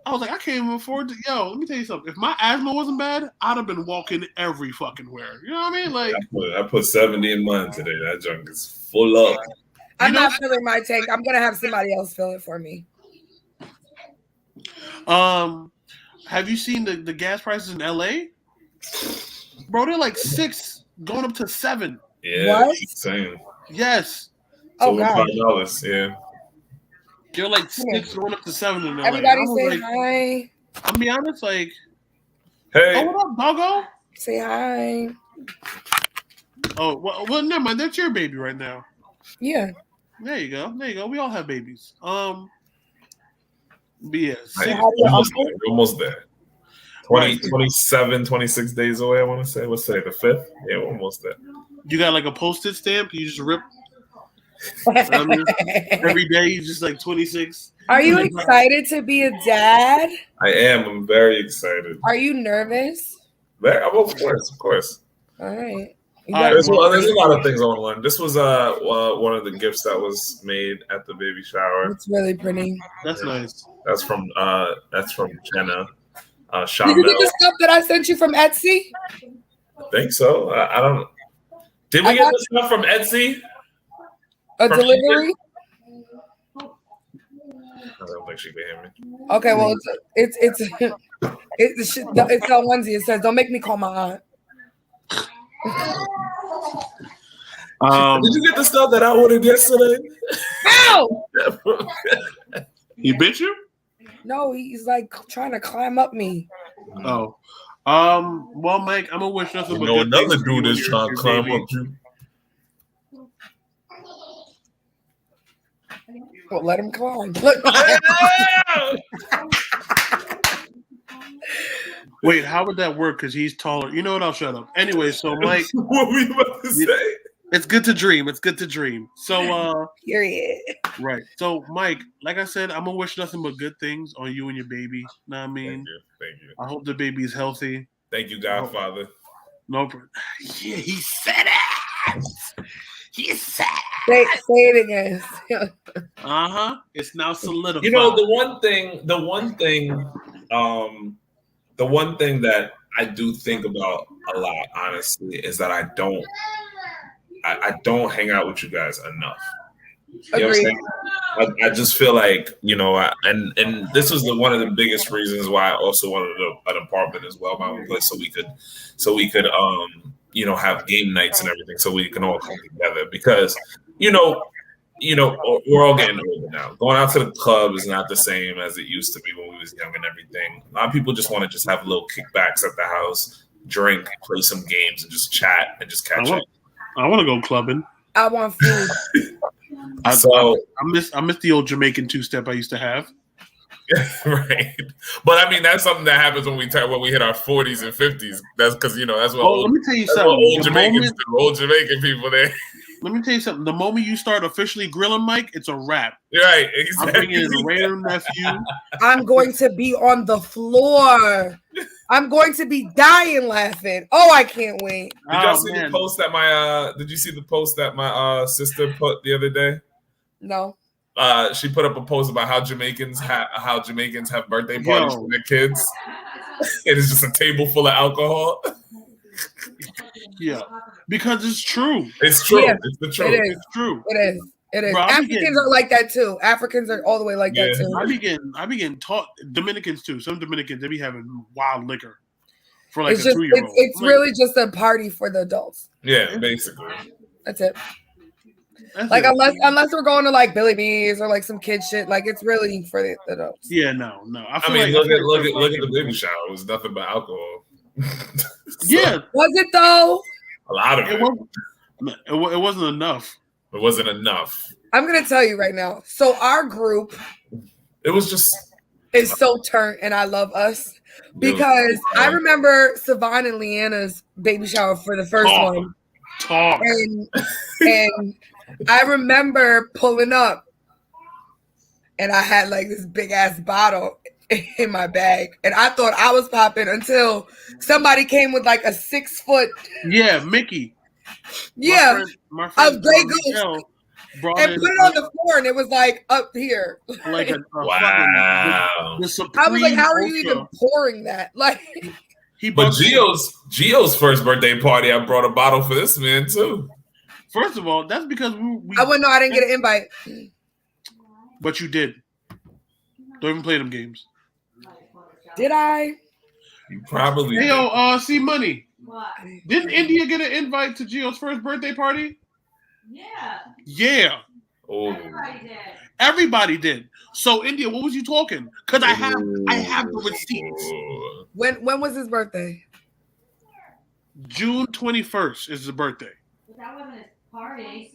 I was like, I can't even afford to. Yo, let me tell you something. If my asthma wasn't bad, I'd have been walking every fucking where. You know what I mean? Like, I put 70 in mine today. That junk is full up. I'm not filling my tank. I'm gonna have somebody else fill it for me. Have you seen the gas prices in LA? Bro, they're like 6 going up to 7. Yeah, what? Insane. Yes. Oh God. $5. Yeah. They're like 6 going up to 7 in LA. Everybody say hi. I'll be honest, like, hey. Oh, what up, doggo? Say hi. Oh, well, never mind. That's your baby right now. Yeah. There you go. We all have babies. But yeah, Right. Almost there. 27, 26 days away, I want to say. What's today, the 5th? Yeah, we're almost there. You got like a Post-it stamp? You just rip every day? You just like 26? Are you excited to be a dad? I am. I'm very excited. Are you nervous? Of course. All right. There's a lot of things I want to learn. This was one of the gifts that was made at the baby shower. It's really pretty. That's nice. That's from Jenna. Did you get the stuff that I sent you from Etsy? I think so. I don't. Did we get the stuff from Etsy? A delivery? I don't think she can hear me. Okay, well, it's a onesie. It says, "Don't make me call my aunt." Did you get the stuff that I ordered yesterday? No. He bit you? No, he's like trying to climb up me. Oh. Well, Mike, I'm gonna wish nothing but good another things for dude you is and trying your to climb baby. up you. Well, let him climb. Look. Wait, how would that work? Because he's taller. You know what? I'll shut up. Anyway, so Mike, what were you about to say? It's good to dream. So, period. Right. So, Mike, like I said, I'm gonna wish nothing but good things on you and your baby. Know what I mean? Thank you. I hope the baby is healthy. Thank you, Godfather. No. Yeah, he said it. He said. Say it again. It's now solidified. You know, the one thing that I do think about a lot, honestly, is that I don't hang out with you guys enough. You know what I'm saying? I just feel like, and this was one of the biggest reasons why I also wanted an apartment as well, my own place, so we could have game nights and everything, so we can all come together. Because we're all getting older now. Going out to the club is not the same as it used to be when we was young and everything. A lot of people just want to just have little kickbacks at the house, drink, play some games, and just chat and just catch up. I want to go clubbing. I want food. I miss the old Jamaican two-step I used to have. Right, but I mean that's something that happens when we hit our 40s and 50s. That's because that's what. Let me tell you something. Old Jamaicans do. Old Jamaican people there. Let me tell you something. The moment you start officially grilling Mike, it's a wrap. Right, exactly. I'm bringing in a random nephew. I'm going to be on the floor. I'm going to be dying laughing. Oh, I can't wait. Did y'all see the post that did you see the post that my sister put the other day? No. She put up a post about how Jamaicans have birthday parties for their kids. It is just a table full of alcohol. Yeah, because it's true. It's true. Yeah, it's the truth. It is. It's true. It is. It is. Bro, Africans are like that too. Africans are all the way like that too. I be getting taught. Dominicans too. Some Dominicans, they be having wild liquor for like It's a 2-year-old. It's really just a party for the adults. Yeah, basically. That's it. Unless we're going to like Billy B's or like some kid shit, like it's really for the adults. Yeah, no. I mean, look at the baby shower. It was nothing but alcohol. Yeah, was it though? A lot of it. It wasn't enough. It wasn't enough. I'm gonna tell you right now. So our group, it was just is so turned, and I love us because I remember Savon and Leanna's baby shower for the first one. And I remember pulling up, and I had like this big ass bottle in my bag, and I thought I was popping until somebody came with like a 6 foot. Yeah, Mickey. Yeah, my friend of Grey Goose, and put it on the floor, and it was like up here. Like wow. I was like, how are you even pouring that? Like, but Gio's first birthday party, I brought a bottle for this man too. First of all, that's because we I wouldn't know. I didn't get an invite. But you did. Don't even play them games. Did I? You probably. Hey, see money. What? Didn't India get an invite to Gio's first birthday party? Yeah. Yeah. Oh. Everybody did. So India, what was you talking? Because I have the receipts. When was his birthday? June 21st is his birthday. That wasn't his party.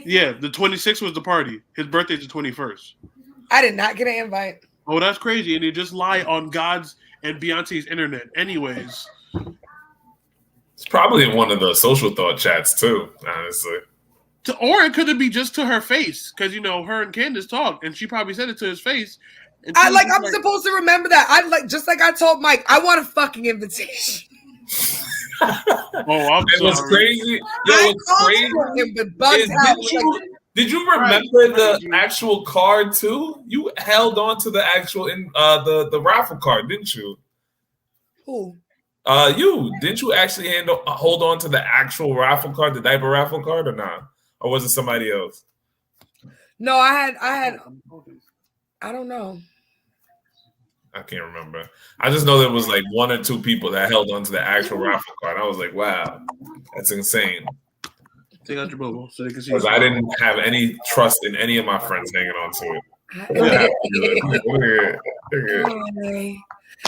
Yeah, the 26th was the party. His birthday's the 21st. I did not get an invite. Oh, that's crazy. And you just lie on God's and Beyonce's internet. Anyways. It's probably in one of the social thought chats too, honestly. Or it could be just to her face. Because, her and Candace talked. And she probably said it to his face. I'm supposed to remember that. Just like I told Mike, I want a fucking invitation. I'm it was crazy. Did you remember the actual card too? You held on to the actual the raffle card, didn't you? Who? You didn't you actually hold on to the actual raffle card, the diaper raffle card, or not? Or was it somebody else? No, I had. I don't know. I can't remember. I just know there was like one or two people that held on to the actual raffle card. I was like, wow, that's insane. Take out your bubble so they can see. Because I didn't have any trust in any of my friends hanging on to it.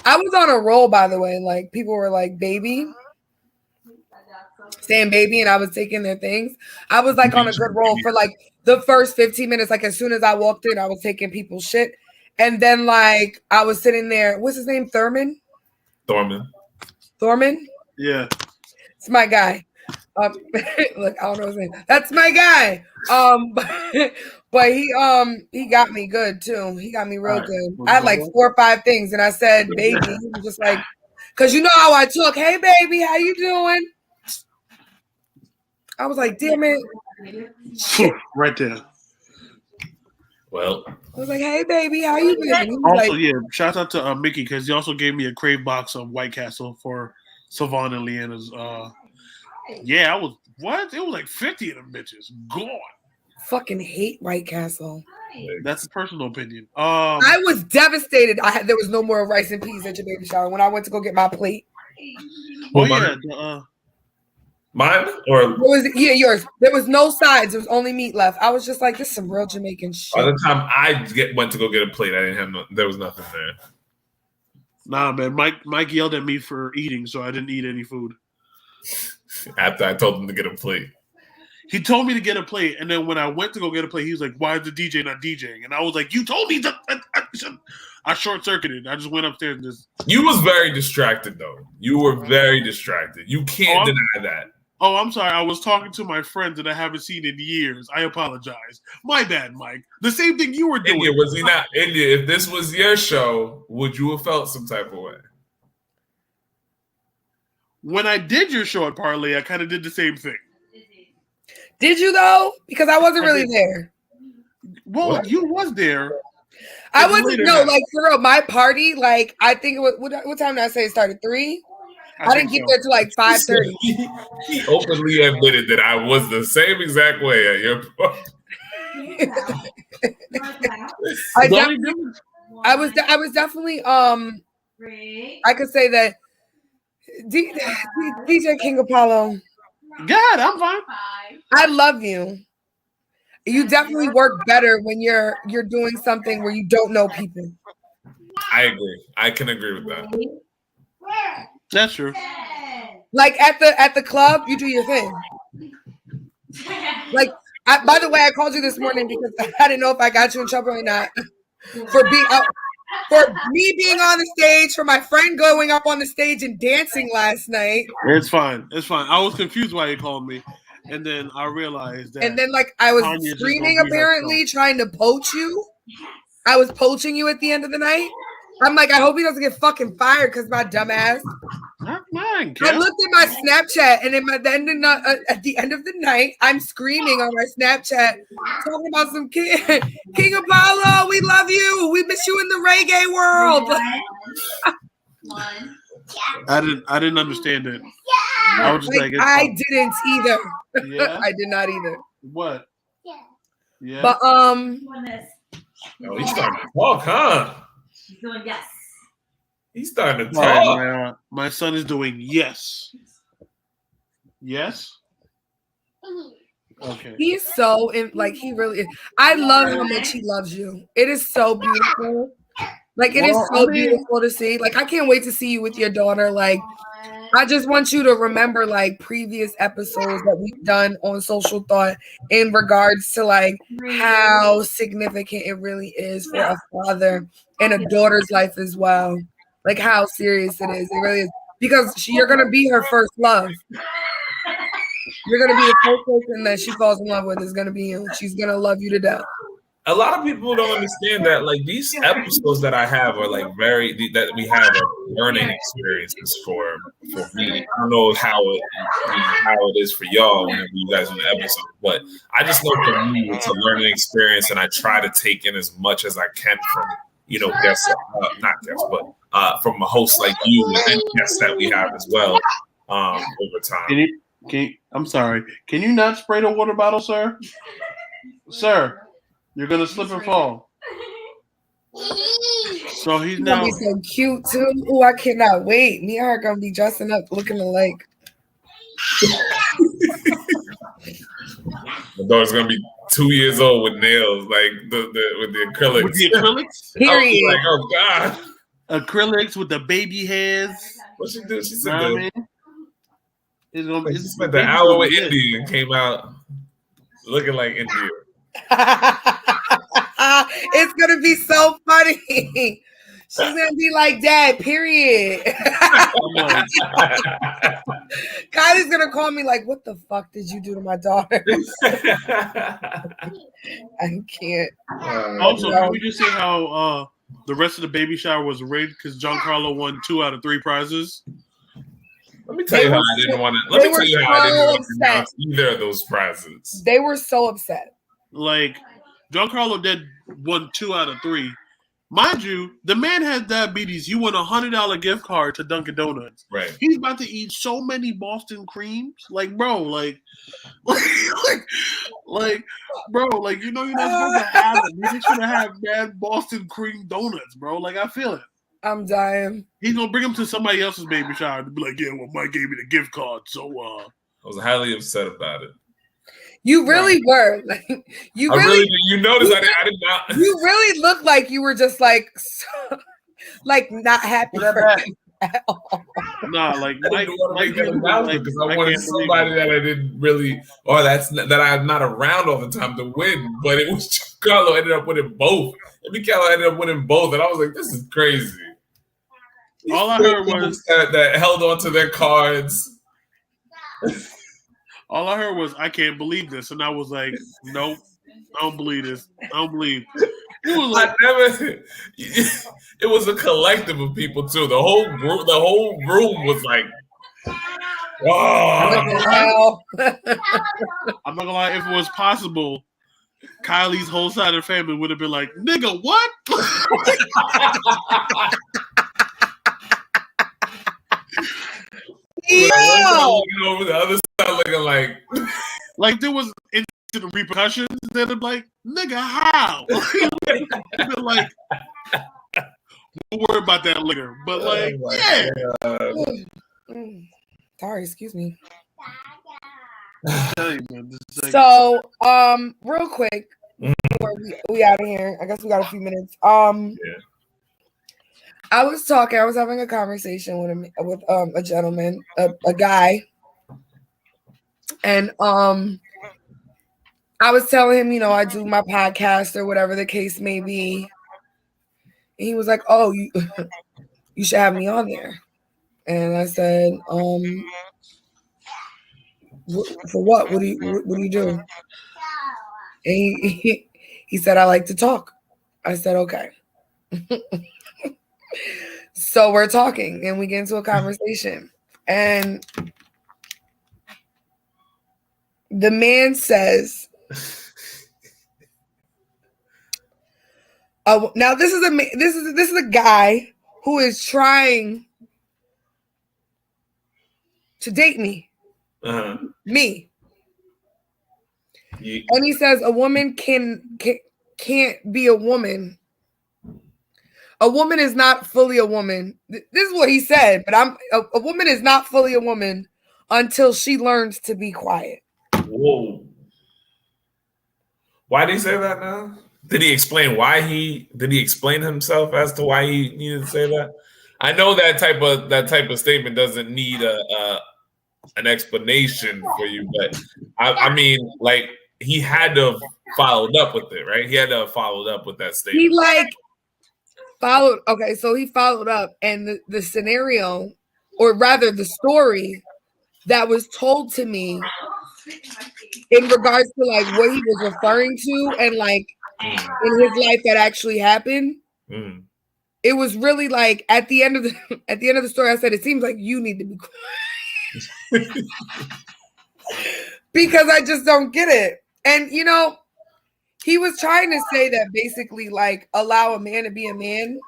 I was on a roll, by the way. Like, people were like, baby. Saying baby, and I was taking their things. I was like on a good roll for like the first 15 minutes. Like, as soon as I walked in, I was taking people's shit. And then, like, I was sitting there. What's his name? Thurman? Thorman? Yeah. It's my guy. Look, I don't know his name. That's my guy. But he got me good too. He got me real good. I had like 4 or 5 things, and I said, baby. He was just like, because you know how I took, hey baby, how you doing? I was like, damn it. Right there. Well, I was like, hey baby, how you been? Also, yeah, shout out to Mickey, because he also gave me a crave box of White Castle for Savon and Leanna's. Yeah, I was what? It was like 50 of them bitches gone. Fucking hate White Castle. That's a personal opinion. I was devastated. There was no more rice and peas at your baby shower when I went to go get my plate. Mine or yours. There was no sides. There was only meat left. I was just like, this is some real Jamaican shit. By the time I went to go get a plate, I didn't have there was nothing there. Nah, man. Mike yelled at me for eating, so I didn't eat any food. After I told him to get a plate. He told me to get a plate, and then when I went to go get a plate, he was like, why is the DJ not DJing? And I was like, you told me to. I short-circuited. I just went upstairs and just... You was very distracted, though. You were very distracted. You can't deny that. Oh, I'm sorry. I was talking to my friends that I haven't seen in years. I apologize. My bad, Mike. The same thing you were doing. India, was he not? India, if this was your show, would you have felt some type of way? When I did your show at Parlay, I kind of did the same thing. Did you, though? Because I wasn't really there. Well, what? You was there. I wasn't, no, like, for real, my party, like, I think it was, what time did I say it started? 3? I didn't get there till like 5:30. He openly admitted that I was the same exact way at your party. I was definitely, I could say that DJ King Apollo. God, I'm fine. I love you. You definitely work better when you're doing something where you don't know people. I agree. I can agree with that. That's true. Like at the club, you do your thing. Like, by the way, I called you this morning because I didn't know if I got you in trouble or not for me being on the stage, for my friend going up on the stage and dancing last night. It's fine. It's fine. I was confused why you called me. And then I realized that. And then, like, I was screaming, apparently, trying to poach you. I was poaching you at the end of the night. I'm like, I hope he doesn't get fucking fired because my dumb ass. Not mine, I looked at my Snapchat, and at the end of the night, I'm screaming on my Snapchat, talking about some kid. King Apollo, we love you. We miss you in the reggae world. I didn't understand it. I was just I didn't either. Yeah? I did not either. What? Yeah. But Oh, he's starting to talk, huh? He's doing yes. He's starting to talk. My son is doing yes. Yes? Okay. He's so he really is. I love how much he loves you. It is so beautiful. Like, it is so beautiful to see. Like, I can't wait to see you with your daughter. Like, I just want you to remember like previous episodes that we've done on Social Thought in regards to like how significant it really is for a father and a daughter's life as well. Like how serious it is. It really is. Because you're going to be her first love. You're going to be the first person that she falls in love with is going to be you. She's going to love you to death. A lot of people don't understand that, like, these episodes that I have are like that we have are learning experiences for me. I don't know how it is for y'all whenever you guys on the episode, but I just know for me it's a learning experience, and I try to take in as much as I can from guests, not guests, but from a host like you and guests that we have as well over time. I'm sorry. Can you not spray the water bottle, sir? Sir. You're gonna slip and fall. So he's gonna be so cute too. Oh, I cannot wait. Me and her gonna be dressing up, looking alike. My daughter's gonna be 2 years old with nails, like with the acrylics. With the acrylics? Period. Like, oh God. Acrylics with the baby hairs. What she do? She said it's the hour with India and came out looking like India. It's gonna be so funny. She's gonna be like, Dad, period. Kylie's gonna call me like, what the fuck did you do to my daughter? I can't. Also, can we just say how the rest of the baby shower was rigged because Giancarlo won 2 out of 3 prizes? Let me tell you how I didn't want to. Let me tell you how I didn't want to announce either of those prizes. They were so upset. Like, Giancarlo won 2 out of 3. Mind you, the man has diabetes. You won $100 gift card to Dunkin' Donuts. Right. He's about to eat so many Boston creams. Like, bro, like, bro, like, you're not supposed to have it. You're just gonna have bad Boston cream donuts, bro. Like, I feel it. I'm dying. He's gonna bring him to somebody else's baby shower to be like, yeah, well, Mike gave me the gift card, so I was highly upset about it. You really were. Like, you noticed I did not. You really looked like you were just like, like not happy for him at all. Nah, like I didn't want to make that announcement because I wanted somebody that I didn't really, or that I'm not around all the time to win. But it was Carlo ended up winning both. And Mikaela ended up winning both, and I was like, this is crazy. All I heard was that held on to their cards. All I heard was, I can't believe this. And I was like, nope, I don't believe this. I don't believe. It was like, it was a collective of people too. The whole room was like, wow. I'm not gonna lie, if it was possible, Kylie's whole side of the family would have been like, nigga, what? Looking over the other side, looking like there was instant repercussions. They'd be like, "Nigga, how?" Like, don't worry about that later. But like, yeah. Sorry, excuse me. Man, so, real quick, before we out of here. I guess we got a few minutes. I was having a conversation with a gentleman, a guy, and I was telling him, I do my podcast or whatever the case may be. And he was like, "Oh, you should have me on there." And I said, "For what? What do you do?" And he said, "I like to talk." I said, "Okay." So we're talking and we get into a conversation, and the man says, "Oh, now this is a guy who is trying to date me, me." Yeah. And he says, "A woman can't be a woman. A woman is not fully a woman." This is what he said, but a woman is not fully a woman until she learns to be quiet. Whoa. Why did he say that now? Did he explain himself as to why he needed to say that? I know that type of statement doesn't need an explanation for you, but I mean, like he had to have followed up with it, right? He had to have followed up with that statement. He like followed. Okay, so he followed up, and the scenario, or rather, the story that was told to me in regards to like what he was referring to, and like in his life that actually happened. Mm. It was really like at the end of the story, I said, it seems like you need to be quiet. Because I just don't get it. And you know, he was trying to say that basically like allow a man to be a man.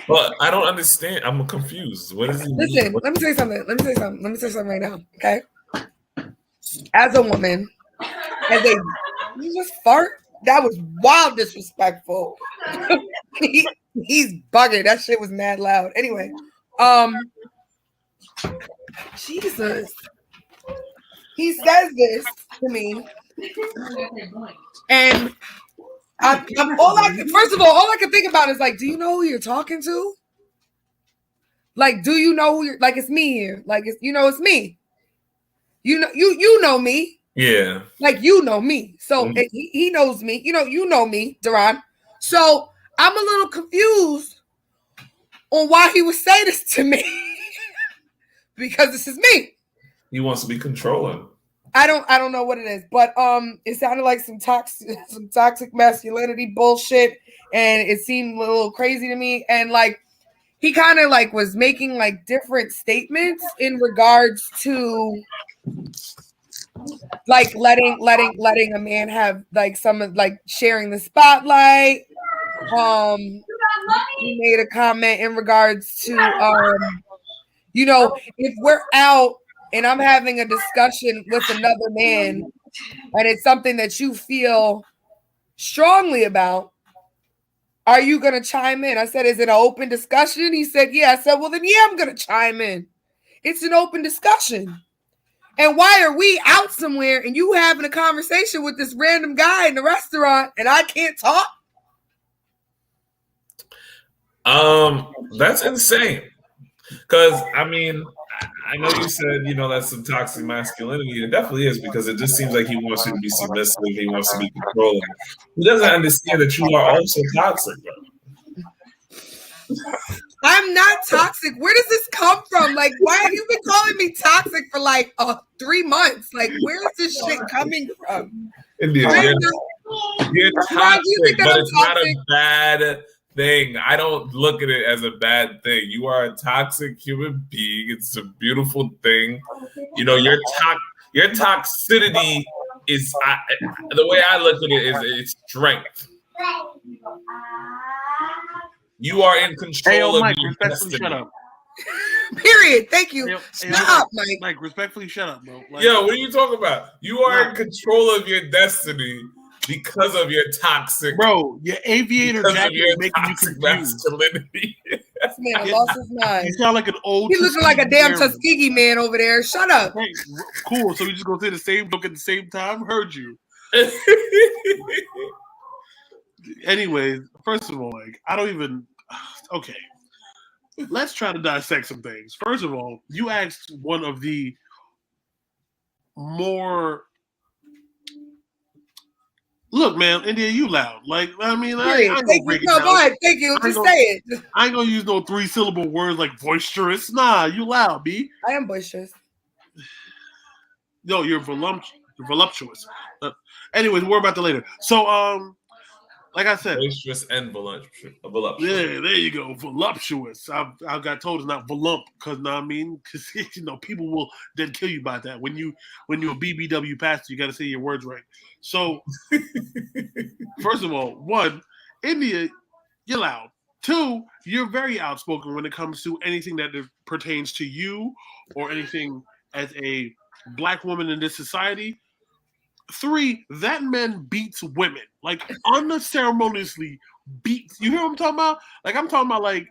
But I don't understand. I'm confused. What is he? Listen, let me say something right now. Okay. As a woman, you just fart. That was wild disrespectful. He's bugging. That shit was mad loud. Anyway, Jesus. He says this to me, and first of all I can think about is like, do you know who you're talking to? Like, do you know who you're like? It's me here. Like, it's it's me. You know me. Yeah. Like, you know me. So he knows me. You know me, Duran. So I'm a little confused on why he would say this to me. Because this is me. He wants to be controlling. I don't know what it is, but it sounded like some toxic masculinity bullshit, and it seemed a little crazy to me. And like he kind of like was making like different statements in regards to like letting a man have like some of like sharing the spotlight. He made a comment in regards to if we're out and I'm having a discussion with another man and it's something that you feel strongly about, are you going to chime in? I said, is it an open discussion? He said, yeah. I said, well, then, yeah, I'm going to chime in. It's an open discussion. And why are we out somewhere and you having a conversation with this random guy in the restaurant and I can't talk? That's insane. Because, I mean, I know you said, that's some toxic masculinity. It definitely is, because it just seems like he wants you to be submissive. He wants to be controlling. He doesn't understand that you are also toxic, bro. I'm not toxic. Where does this come from? Like, why have you been calling me toxic for like 3 months? Like, where is this shit coming from? India, you're toxic, but it's not a bad thing. I don't look at it as a bad thing. You are a toxic human being. It's a beautiful thing. Your toxicity is the way I look at it is it's strength. You are in control Mike, of your destiny. Shut up. Period. Thank you. Stop, Mike. Mike, respectfully, shut up, bro. Like, what are you talking about? You are in control of your destiny because of your toxic. Bro, your aviator jacket is making you confused. Masculinity. This man lost his mind. You sound like an old. He looking like a damn Tuskegee man over there. Shut up. Hey, cool. So we just gonna say the same joke at the same time? Heard you. Anyways, first of all, like I don't even. Okay, let's try to dissect some things. First of all, you asked one of the more. Look, man, India, you loud. Like, I mean, I ain't gonna break it down. Go ahead. Thank you. Just say it. I ain't gonna use no 3-syllable words like boisterous. Nah, you loud, B. I am boisterous. No, you're voluptuous. Anyways, we'll worry about that later. So, like I said, boisterous and voluptuous. Yeah, there you go. Voluptuous. I got told it's not volump because people will then kill you by that. When you're a BBW pastor, you got to say your words right. So, first of all, 1, India, you're loud. 2, you're very outspoken when it comes to anything that pertains to you or anything as a black woman in this society. 3, that man beats women, like unceremoniously beats. You hear what I'm talking about? Like I'm talking about like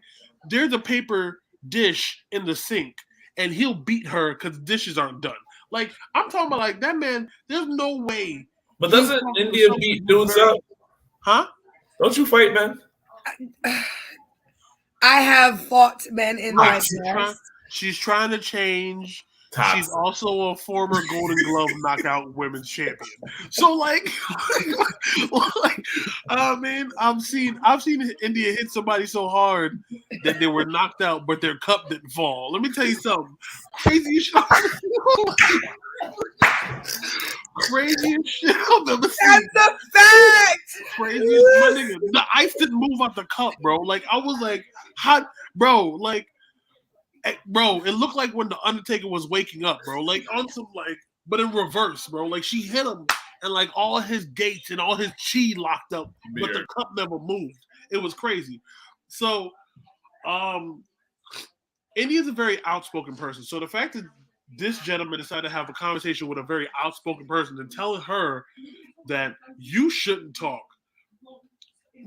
there's a paper dish in the sink and he'll beat her because dishes aren't done. Like I'm talking about like that man. There's no way. But doesn't India beat dudes up? Huh? Don't you fight, man? I have fought men in my past. She's trying to change. Toxic. She's also a former Golden Glove knockout women's champion. So like, man, I've seen India hit somebody so hard that they were knocked out, but their cup didn't fall. Let me tell you something. Crazy shit. Craziest shit I've ever seen. That's a fact. Craziest, my nigga. The ice didn't move out the cup, bro. Like I was like, hot, bro. Like. Bro, it looked like when the Undertaker was waking up, bro. Like on some like, but in reverse, bro. Like she hit him, and like all his gates and all his chi locked up, but the cup never moved. It was crazy. So, India's a very outspoken person. So the fact that this gentleman decided to have a conversation with a very outspoken person and telling her that you shouldn't talk.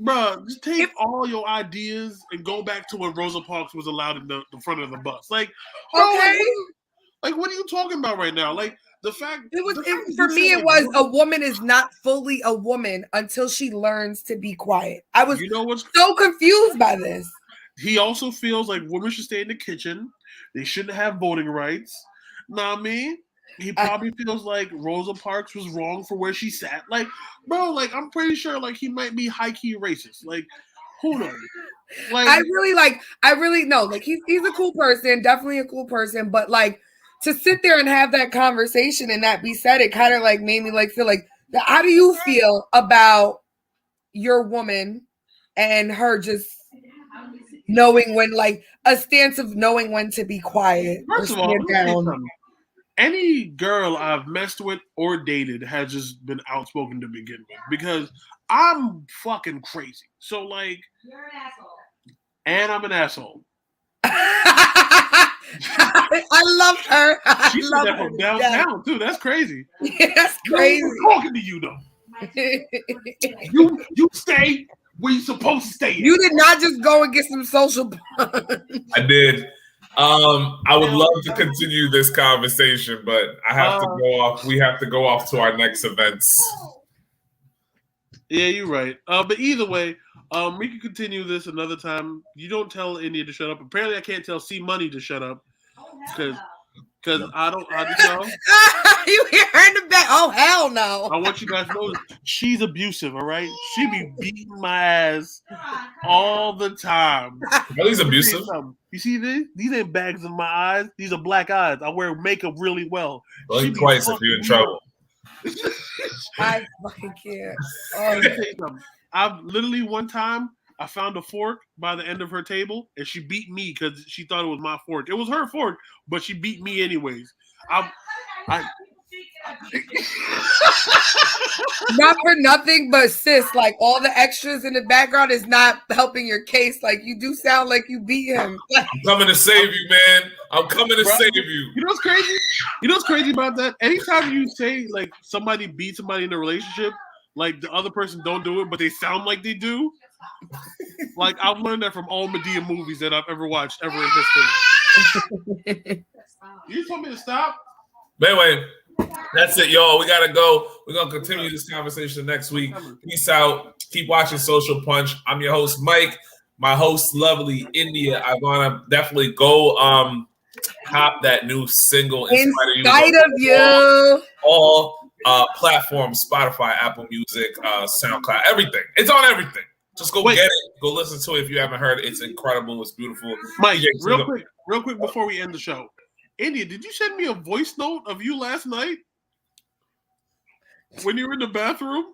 Bruh, just take all your ideas and go back to when Rosa Parks was allowed in the front of the bus. Like, Okay. like what are you talking about right now? Like the fact for me, it was a woman is not fully a woman until she learns to be quiet. I was so confused by this. He also feels like women should stay in the kitchen. They shouldn't have voting rights. Know what I mean? He probably feels like Rosa Parks was wrong for where she sat. Like, bro, like I'm pretty sure like he might be high key racist. Like, who knows? Like, I really know. Like he's a cool person, definitely a cool person. But like to sit there and have that conversation and that be said, it kind of like made me like feel like, how do you feel about your woman and her just knowing when, like a stance of knowing when to be quiet first or of all, stand down? Any girl I've messed with or dated has just been outspoken to begin with because I'm fucking crazy. So like, you're an asshole, and I'm an asshole. I love her. She said that from downtown too. That's crazy. Yeah, that's crazy. I'm talking to you though. you stay where you supposed to stay. You did not just go and get some social. I did. I would love to continue this conversation, but I have to go off. We have to go off to our next events. Yeah, you're right. But either way, we can continue this another time. You don't tell India to shut up. Apparently, I can't tell C Money to shut up because I don't know. You hear her in the back? Oh hell no! I want you guys to know she's abusive. All right, she be beating my ass all the time. He's abusive. You see this? These ain't bags in my eyes. These are black eyes. I wear makeup really well. Well, twice if you're in trouble. I fucking can't. I've literally one time I found a fork by the end of her table and she beat me because she thought it was my fork. It was her fork, but she beat me anyways. Not for nothing, but sis, like all the extras in the background is not helping your case. Like you do sound like you beat him. I'm coming to save you, man. I'm coming to save you. You know what's crazy? You know what's crazy about that? Anytime you say like somebody beat somebody in a relationship, like the other person don't do it, but they sound like they do. Like I've learned that from all Medea movies that I've ever watched ever in history. You told me to stop. But anyway, that's it, y'all. We gotta go. We're gonna continue this conversation next week. Peace out. Keep watching Social Punch. I'm your host, Mike. My host, lovely India. I wanna definitely go cop that new single In Spite of You. All platforms, Spotify, Apple Music, SoundCloud, everything. It's on everything. Just go get it. Go listen to it if you haven't heard it. It's incredible. It's beautiful. Mike, real quick before we end the show. India, did you send me a voice note of you last night when you were in the bathroom?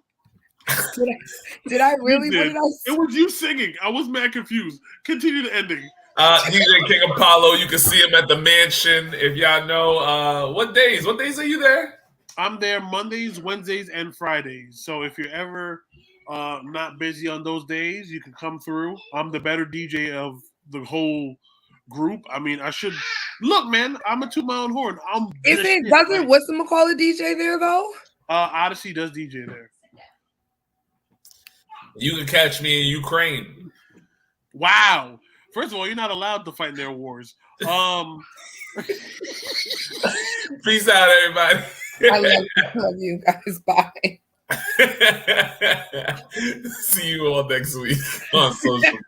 Did I really? It was you singing. I was mad confused. Continue the ending. DJ King Apollo, you can see him at the mansion. If y'all know, what days are you there? I'm there Mondays, Wednesdays, and Fridays. So if you're ever not busy on those days, you can come through. I'm the better DJ of the whole group. I mean, I should look, man. I'm a toot my own horn. Doesn't whatchamacallit DJ there though? Odyssey does DJ there. You can catch me in Ukraine. Wow. First of all, you're not allowed to fight in their wars. Peace out, everybody. I love you guys. Bye. See you all next week on Social Punch.